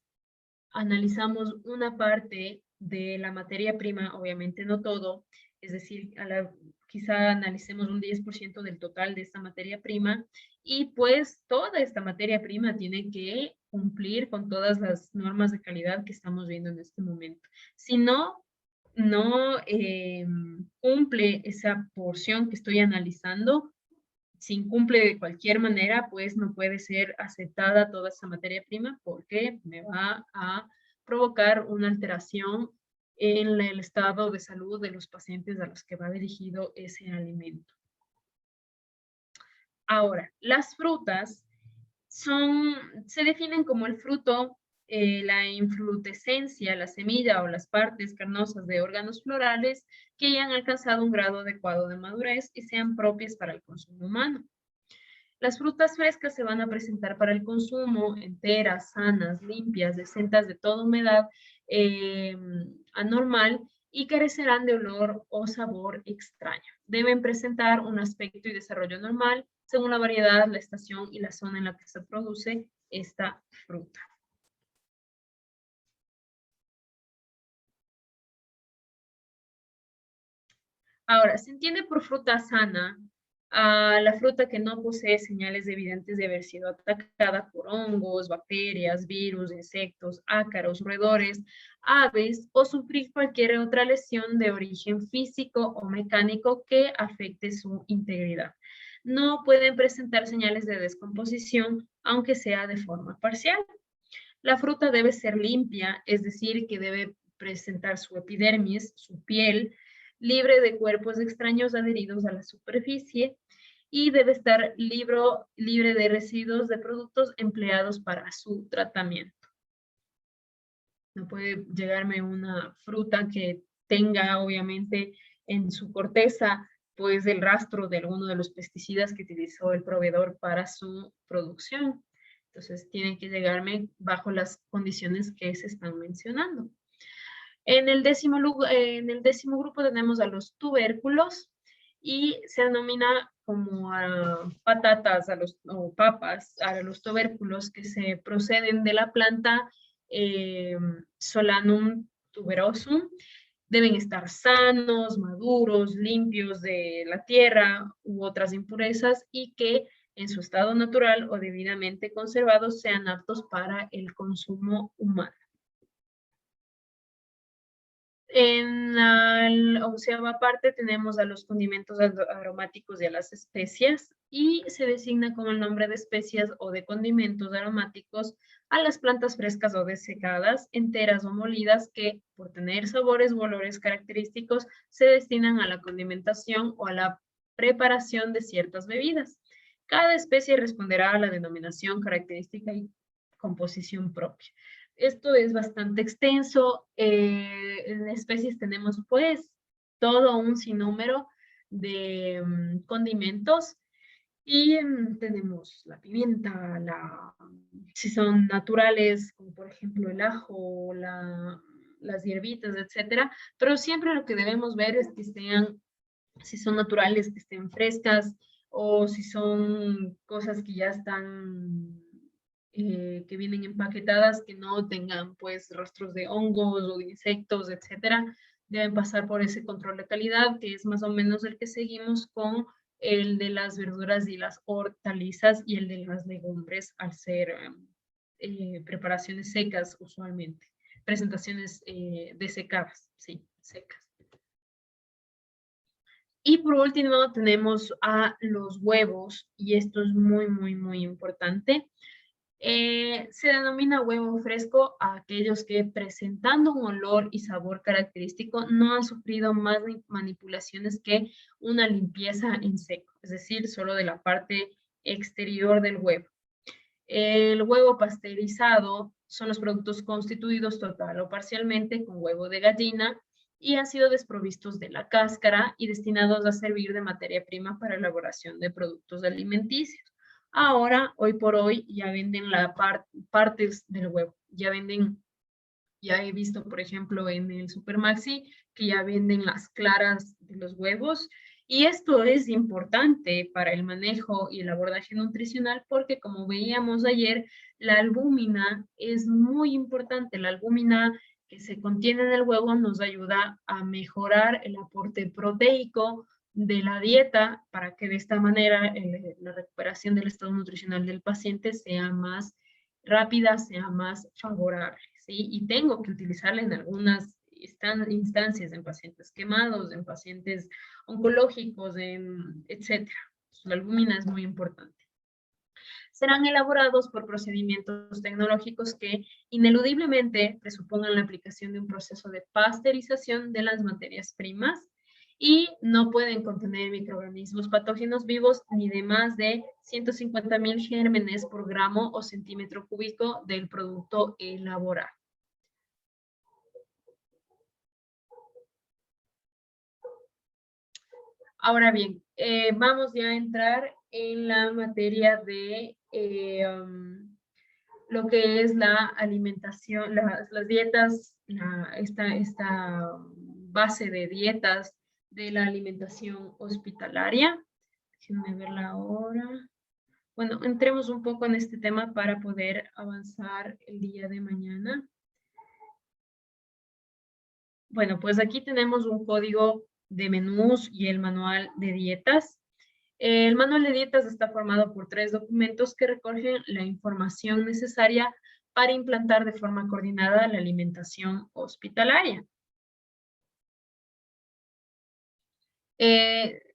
S1: analizamos una parte de la materia prima, obviamente no todo, es decir, quizá analicemos un 10% del total de esta materia prima y pues toda esta materia prima tiene que cumplir con todas las normas de calidad que estamos viendo en este momento. Si no, no cumple esa porción que estoy analizando, si incumple de cualquier manera, pues no puede ser aceptada toda esa materia prima porque me va a provocar una alteración en el estado de salud de los pacientes a los que va dirigido ese alimento. Ahora, las frutas se definen como el fruto, la infrutescencia, la semilla o las partes carnosas de órganos florales que hayan alcanzado un grado adecuado de madurez y sean propias para el consumo humano. Las frutas frescas se van a presentar para el consumo enteras, sanas, limpias, exentas de toda humedad anormal y carecerán de olor o sabor extraño. Deben presentar un aspecto y desarrollo normal según la variedad, la estación y la zona en la que se produce esta fruta. Ahora, se entiende por fruta sana a la fruta que no posee señales evidentes de haber sido atacada por hongos, bacterias, virus, insectos, ácaros, roedores, aves o sufrir cualquier otra lesión de origen físico o mecánico que afecte su integridad. No pueden presentar señales de descomposición, aunque sea de forma parcial. La fruta debe ser limpia, es decir, que debe presentar su epidermis, su piel, libre de cuerpos extraños adheridos a la superficie y debe estar libre de residuos de productos empleados para su tratamiento. No puede llegarme una fruta que tenga, obviamente, en su corteza, pues el rastro de alguno de los pesticidas que utilizó el proveedor para su producción. Entonces, tienen que llegarme bajo las condiciones que se están mencionando. En el décimo grupo tenemos a los tubérculos y se denomina como a patatas o papas a los tubérculos que se proceden de la planta Solanum tuberosum. Deben estar sanos, maduros, limpios de la tierra u otras impurezas y que en su estado natural o debidamente conservados sean aptos para el consumo humano. En la onceava parte tenemos a los condimentos aromáticos y a las especias y se designa con el nombre de especias o de condimentos aromáticos a las plantas frescas o desecadas, enteras o molidas que por tener sabores u olores característicos se destinan a la condimentación o a la preparación de ciertas bebidas. Cada especie responderá a la denominación característica y composición propia. Esto es bastante extenso. En especies tenemos pues todo un sinnúmero de condimentos y tenemos la pimienta, si son naturales, como por ejemplo el ajo, las hierbitas, etcétera, pero siempre lo que debemos ver es que sean, si son naturales, que estén frescas, o si son cosas que ya están que vienen empaquetadas, que no tengan pues rastros de hongos o de insectos, etcétera, deben pasar por ese control de calidad, que es más o menos el que seguimos con el de las verduras y las hortalizas y el de las legumbres al ser preparaciones secas usualmente, presentaciones desecadas, sí, secas. Y por último tenemos a los huevos, y esto es muy, muy, muy importante. Se denomina huevo fresco a aquellos que presentando un olor y sabor característico no han sufrido más manipulaciones que una limpieza en seco, es decir, solo de la parte exterior del huevo. El huevo pasteurizado son los productos constituidos total o parcialmente con huevo de gallina y han sido desprovistos de la cáscara y destinados a servir de materia prima para elaboración de productos alimenticios. Ahora, hoy por hoy, ya venden partes del huevo. Ya he visto, por ejemplo, en el Supermaxi, que ya venden las claras de los huevos. Y esto es importante para el manejo y el abordaje nutricional porque, como veíamos ayer, la albúmina es muy importante. La albúmina que se contiene en el huevo nos ayuda a mejorar el aporte proteico de la dieta para que de esta manera la recuperación del estado nutricional del paciente sea más rápida, sea más favorable, ¿sí? Y tengo que utilizarla en algunas instancias, en pacientes quemados, en pacientes oncológicos, etcétera. La albúmina es muy importante. Serán elaborados por procedimientos tecnológicos que ineludiblemente presupongan la aplicación de un proceso de pasteurización de las materias primas y no pueden contener microorganismos patógenos vivos ni de más de 150.000 gérmenes por gramo o centímetro cúbico del producto elaborado. Ahora bien, vamos ya a entrar en la materia de lo que es la alimentación, las dietas, esta base de dietas de la alimentación hospitalaria. Déjenme verla ahora. Bueno, entremos un poco en este tema para poder avanzar el día de mañana. Bueno, pues aquí tenemos un código de menús y el manual de dietas. El manual de dietas está formado por 3 documentos que recogen la información necesaria para implantar de forma coordinada la alimentación hospitalaria.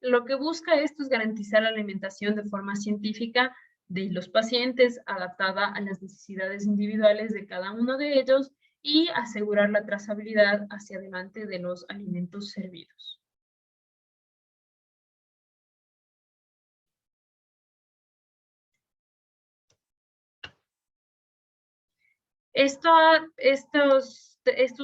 S1: Lo que busca esto es garantizar la alimentación de forma científica de los pacientes, adaptada a las necesidades individuales de cada uno de ellos y asegurar la trazabilidad hacia adelante de los alimentos servidos. Estos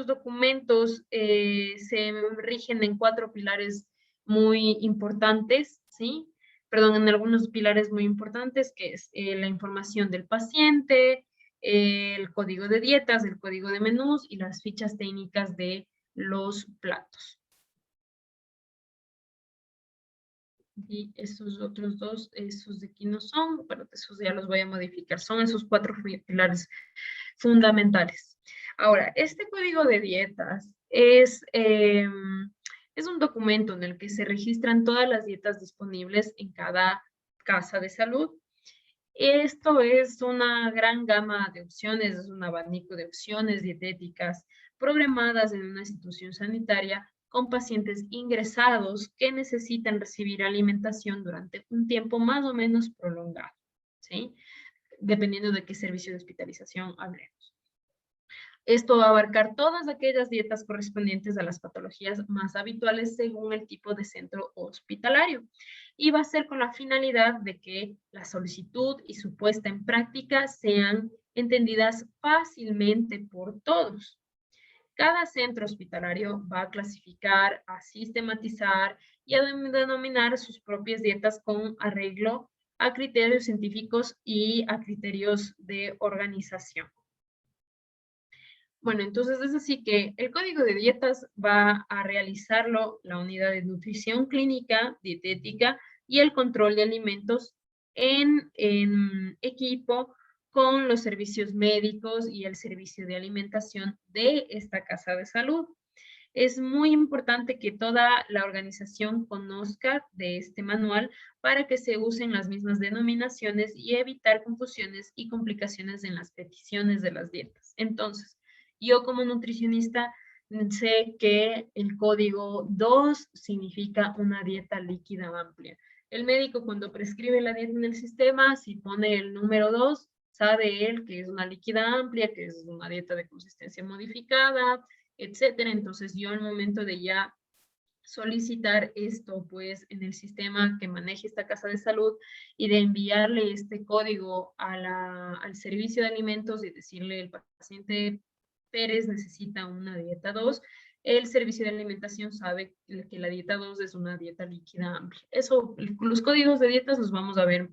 S1: documentos se rigen en 4 pilares muy importantes, ¿sí? en algunos pilares muy importantes, que es la información del paciente, el código de dietas, el código de menús y las fichas técnicas de los platos. Y esos otros dos, esos de aquí no son, pero esos ya los voy a modificar. Son esos 4 pilares fundamentales. Ahora, este código de dietas es un documento en el que se registran todas las dietas disponibles en cada casa de salud. Esto es una gran gama de opciones, es un abanico de opciones dietéticas programadas en una institución sanitaria con pacientes ingresados que necesitan recibir alimentación durante un tiempo más o menos prolongado, ¿sí? Dependiendo de qué servicio de hospitalización hablemos. Esto va a abarcar todas aquellas dietas correspondientes a las patologías más habituales según el tipo de centro hospitalario. Y va a ser con la finalidad de que la solicitud y su puesta en práctica sean entendidas fácilmente por todos. Cada centro hospitalario va a clasificar, a sistematizar y a denominar sus propias dietas con arreglo a criterios científicos y a criterios de organización. Bueno, entonces es así que el código de dietas va a realizarlo la unidad de nutrición clínica, dietética y el control de alimentos en equipo con los servicios médicos y el servicio de alimentación de esta casa de salud. Es muy importante que toda la organización conozca de este manual para que se usen las mismas denominaciones y evitar confusiones y complicaciones en las peticiones de las dietas. Entonces, yo como nutricionista sé que el código 2 significa una dieta líquida amplia. El médico cuando prescribe la dieta en el sistema, si pone el número 2, sabe él que es una líquida amplia, que es una dieta de consistencia modificada, etcétera. Entonces yo al momento de ya solicitar esto pues en el sistema que maneje esta casa de salud y de enviarle este código al servicio de alimentos y decirle el paciente Pérez necesita una dieta 2, el servicio de alimentación sabe que la dieta 2 es una dieta líquida amplia. Eso, los códigos de dietas los vamos a ver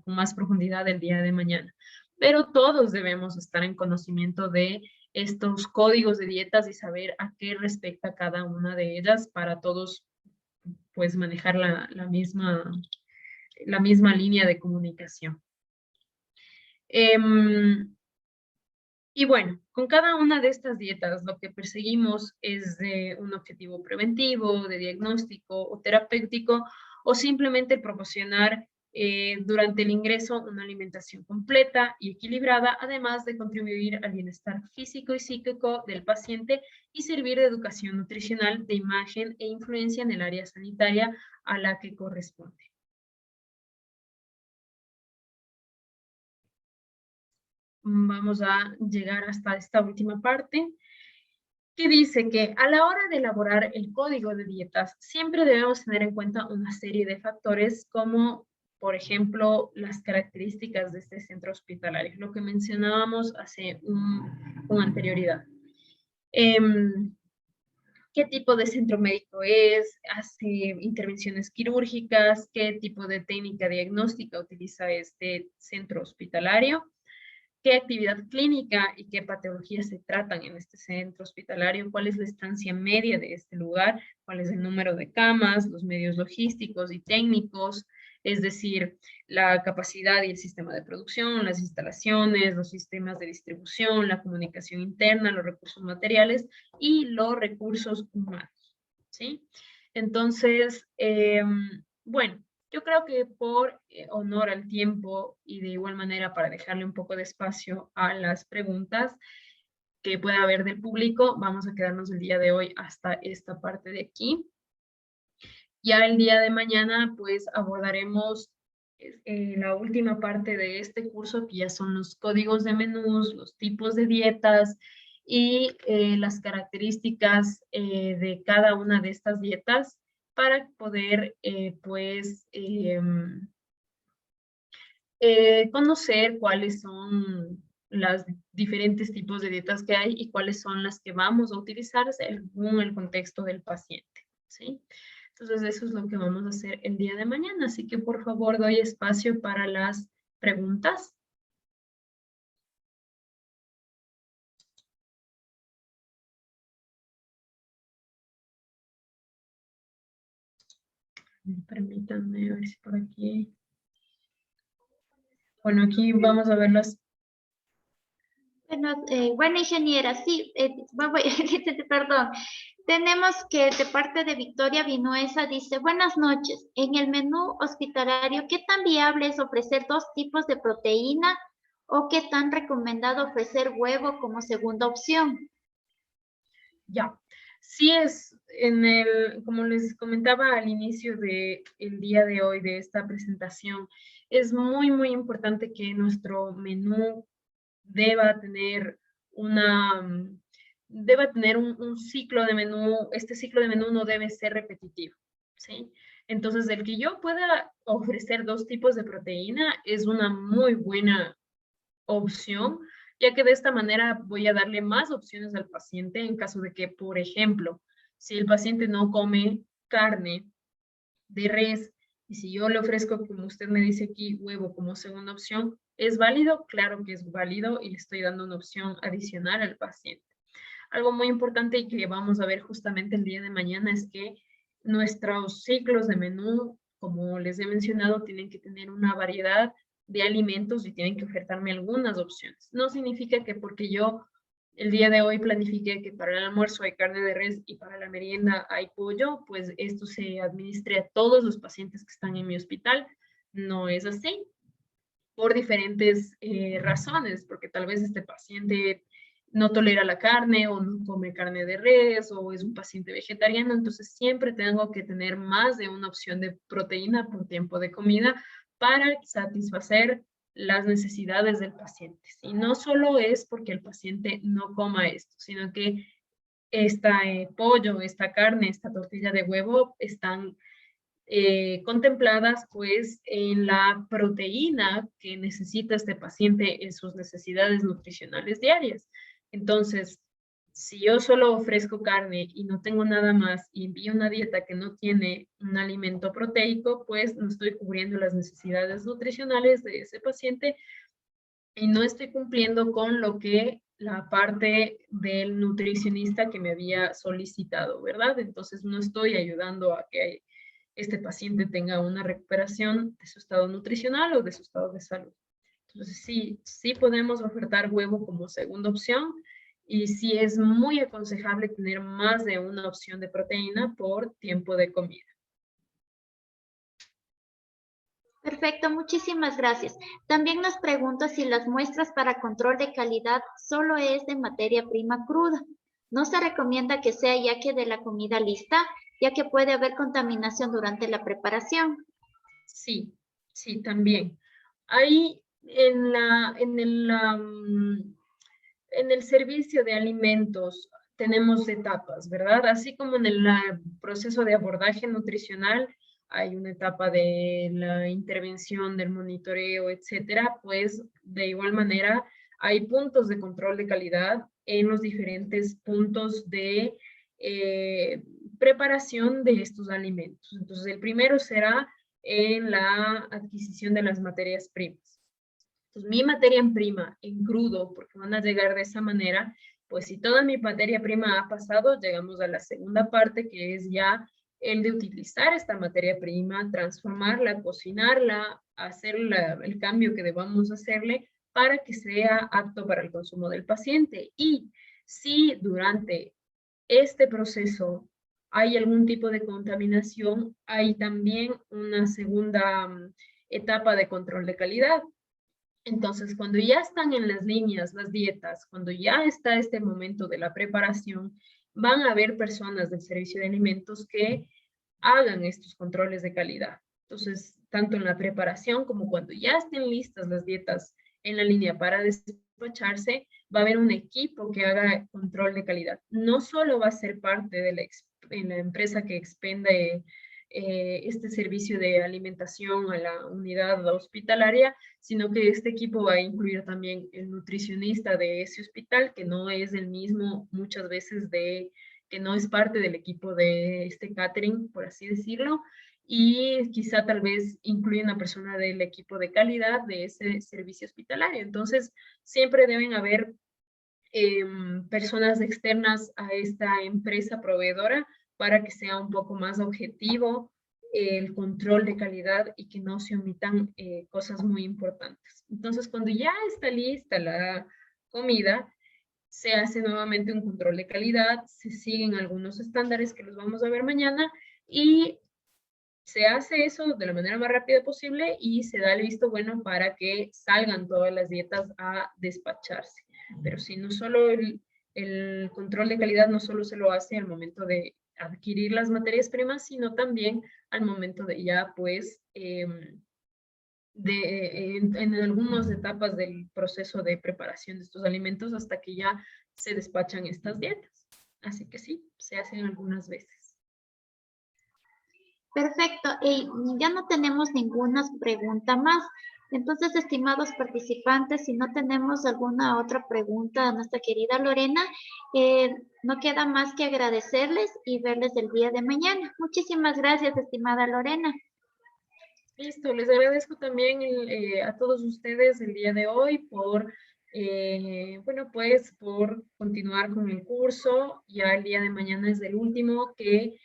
S1: con más profundidad el día de mañana. Pero todos debemos estar en conocimiento de estos códigos de dietas y saber a qué respecta cada una de ellas para todos pues manejar la misma línea de comunicación. Y bueno, con cada una de estas dietas lo que perseguimos es de un objetivo preventivo, de diagnóstico o terapéutico, o simplemente proporcionar durante el ingreso una alimentación completa y equilibrada, además de contribuir al bienestar físico y psíquico del paciente y servir de educación nutricional, de imagen e influencia en el área sanitaria a la que corresponde. Vamos a llegar hasta esta última parte, que dice que a la hora de elaborar el código de dietas, siempre debemos tener en cuenta una serie de factores como, por ejemplo, las características de este centro hospitalario, lo que mencionábamos hace con anterioridad. ¿Qué tipo de centro médico es? ¿Hace intervenciones quirúrgicas? ¿Qué tipo de técnica diagnóstica utiliza este centro hospitalario? ¿Qué actividad clínica y qué patologías se tratan en este centro hospitalario? ¿Cuál es la estancia media de este lugar? ¿Cuál es el número de camas, los medios logísticos y técnicos? Es decir, la capacidad y el sistema de producción, las instalaciones, los sistemas de distribución, la comunicación interna, los recursos materiales y los recursos humanos, ¿sí? Entonces, bueno, yo creo que por honor al tiempo y de igual manera para dejarle un poco de espacio a las preguntas que pueda haber del público, vamos a quedarnos el día de hoy hasta esta parte de aquí. Ya el día de mañana pues abordaremos la última parte de este curso, que ya son los códigos de menús, los tipos de dietas y las características de cada una de estas dietas para poder conocer cuáles son los diferentes tipos de dietas que hay y cuáles son las que vamos a utilizar según el contexto del paciente, ¿sí? Entonces, eso es lo que vamos a hacer el día de mañana. Así que, por favor, doy espacio para las preguntas. Permítanme ver si por aquí. Bueno, aquí vamos a ver las.
S2: Bueno, bueno, ingeniera, sí, perdón. Tenemos que de parte de Victoria Vinuesa dice, buenas noches. En el menú hospitalario, ¿qué tan viable es ofrecer dos tipos de proteína o qué tan recomendado ofrecer huevo como segunda opción?
S1: Ya, sí es como les comentaba al inicio del día de hoy de esta presentación, es muy, muy importante que nuestro menú deba tener un ciclo de menú. Este ciclo de menú no debe ser repetitivo, ¿sí? Entonces, el que yo pueda ofrecer dos tipos de proteína es una muy buena opción, ya que de esta manera voy a darle más opciones al paciente en caso de que, por ejemplo, si el paciente no come carne de res y si yo le ofrezco, como usted me dice aquí, huevo como segunda opción, ¿es válido? Claro que es válido y le estoy dando una opción adicional al paciente. Algo muy importante y que vamos a ver justamente el día de mañana es que nuestros ciclos de menú, como les he mencionado, tienen que tener una variedad de alimentos y tienen que ofertarme algunas opciones. No significa que porque yo el día de hoy planifiqué que para el almuerzo hay carne de res y para la merienda hay pollo, pues esto se administre a todos los pacientes que están en mi hospital. No es así por diferentes razones, porque tal vez este paciente no tolera la carne o no come carne de res o es un paciente vegetariano, entonces siempre tengo que tener más de una opción de proteína por tiempo de comida para satisfacer las necesidades del paciente. Y no solo es porque el paciente no coma esto, sino que este pollo, esta carne, esta tortilla de huevo están contempladas pues en la proteína que necesita este paciente en sus necesidades nutricionales diarias. Entonces, si yo solo ofrezco carne y no tengo nada más y envío una dieta que no tiene un alimento proteico, pues no estoy cubriendo las necesidades nutricionales de ese paciente y no estoy cumpliendo con lo que la parte del nutricionista que me había solicitado, ¿verdad? Entonces no estoy ayudando a que este paciente tenga una recuperación de su estado nutricional o de su estado de salud. Entonces sí, sí podemos ofertar huevo como segunda opción y sí es muy aconsejable tener más de una opción de proteína por tiempo de comida.
S2: Perfecto, muchísimas gracias. También nos pregunto si las muestras para control de calidad solo es de materia prima cruda. No se recomienda que sea ya que de la comida lista, ya que puede haber contaminación durante la preparación.
S1: Sí, sí, también. Ahí en el servicio de alimentos tenemos etapas, ¿verdad? Así como en el proceso de abordaje nutricional hay una etapa de la intervención, del monitoreo, etcétera, pues de igual manera hay puntos de control de calidad en los diferentes puntos de preparación de estos alimentos. Entonces, el primero será en la adquisición de las materias primas. Entonces, mi materia en prima, en crudo, porque van a llegar de esa manera, pues si toda mi materia prima ha pasado, llegamos a la segunda parte, que es ya el de utilizar esta materia prima, transformarla, cocinarla, hacer el cambio que debamos hacerle para que sea apto para el consumo del paciente. Y si durante este proceso hay algún tipo de contaminación, hay también una segunda etapa de control de calidad. Entonces, cuando ya están en las líneas, las dietas, cuando ya está este momento de la preparación, van a haber personas del servicio de alimentos que hagan estos controles de calidad. Entonces, tanto en la preparación como cuando ya estén listas las dietas en la línea para despacharse, va a haber un equipo que haga control de calidad. No solo va a ser parte de la empresa que expende este servicio de alimentación a la unidad hospitalaria, sino que este equipo va a incluir también el nutricionista de ese hospital, que no es el mismo muchas veces de que no es parte del equipo de este catering, por así decirlo, y quizá tal vez incluye una persona del equipo de calidad de ese servicio hospitalario. Entonces, siempre deben haber personas externas a esta empresa proveedora para que sea un poco más objetivo el control de calidad y que no se omitan cosas muy importantes. Entonces, cuando ya está lista la comida, se hace nuevamente un control de calidad, se siguen algunos estándares que los vamos a ver mañana y se hace eso de la manera más rápida posible y se da el visto bueno para que salgan todas las dietas a despacharse. Pero si no solo el control de calidad no solo se lo hace al momento de adquirir las materias primas, sino también al momento de ya, pues, en algunas etapas del proceso de preparación de estos alimentos hasta que ya se despachan estas dietas. Así que sí, se hacen algunas veces.
S2: Perfecto, y ya no tenemos ninguna pregunta más. Entonces, estimados participantes, si no tenemos alguna otra pregunta a nuestra querida Lorena, no queda más que agradecerles y verles el día de mañana. Muchísimas gracias, estimada Lorena.
S1: Listo, les agradezco también a todos ustedes el día de hoy por, bueno, pues por continuar con el curso. Ya el día de mañana es el último que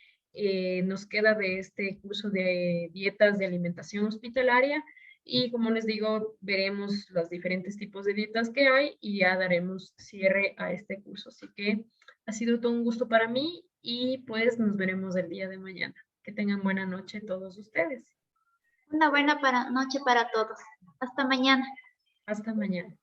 S1: nos queda de este curso de dietas de alimentación hospitalaria. Y como les digo, veremos los diferentes tipos de dietas que hay y ya daremos cierre a este curso. Así que ha sido todo un gusto para mí y pues nos veremos el día de mañana. Que tengan buena noche todos ustedes.
S2: Una buena noche para todos. Hasta mañana.
S1: Hasta mañana.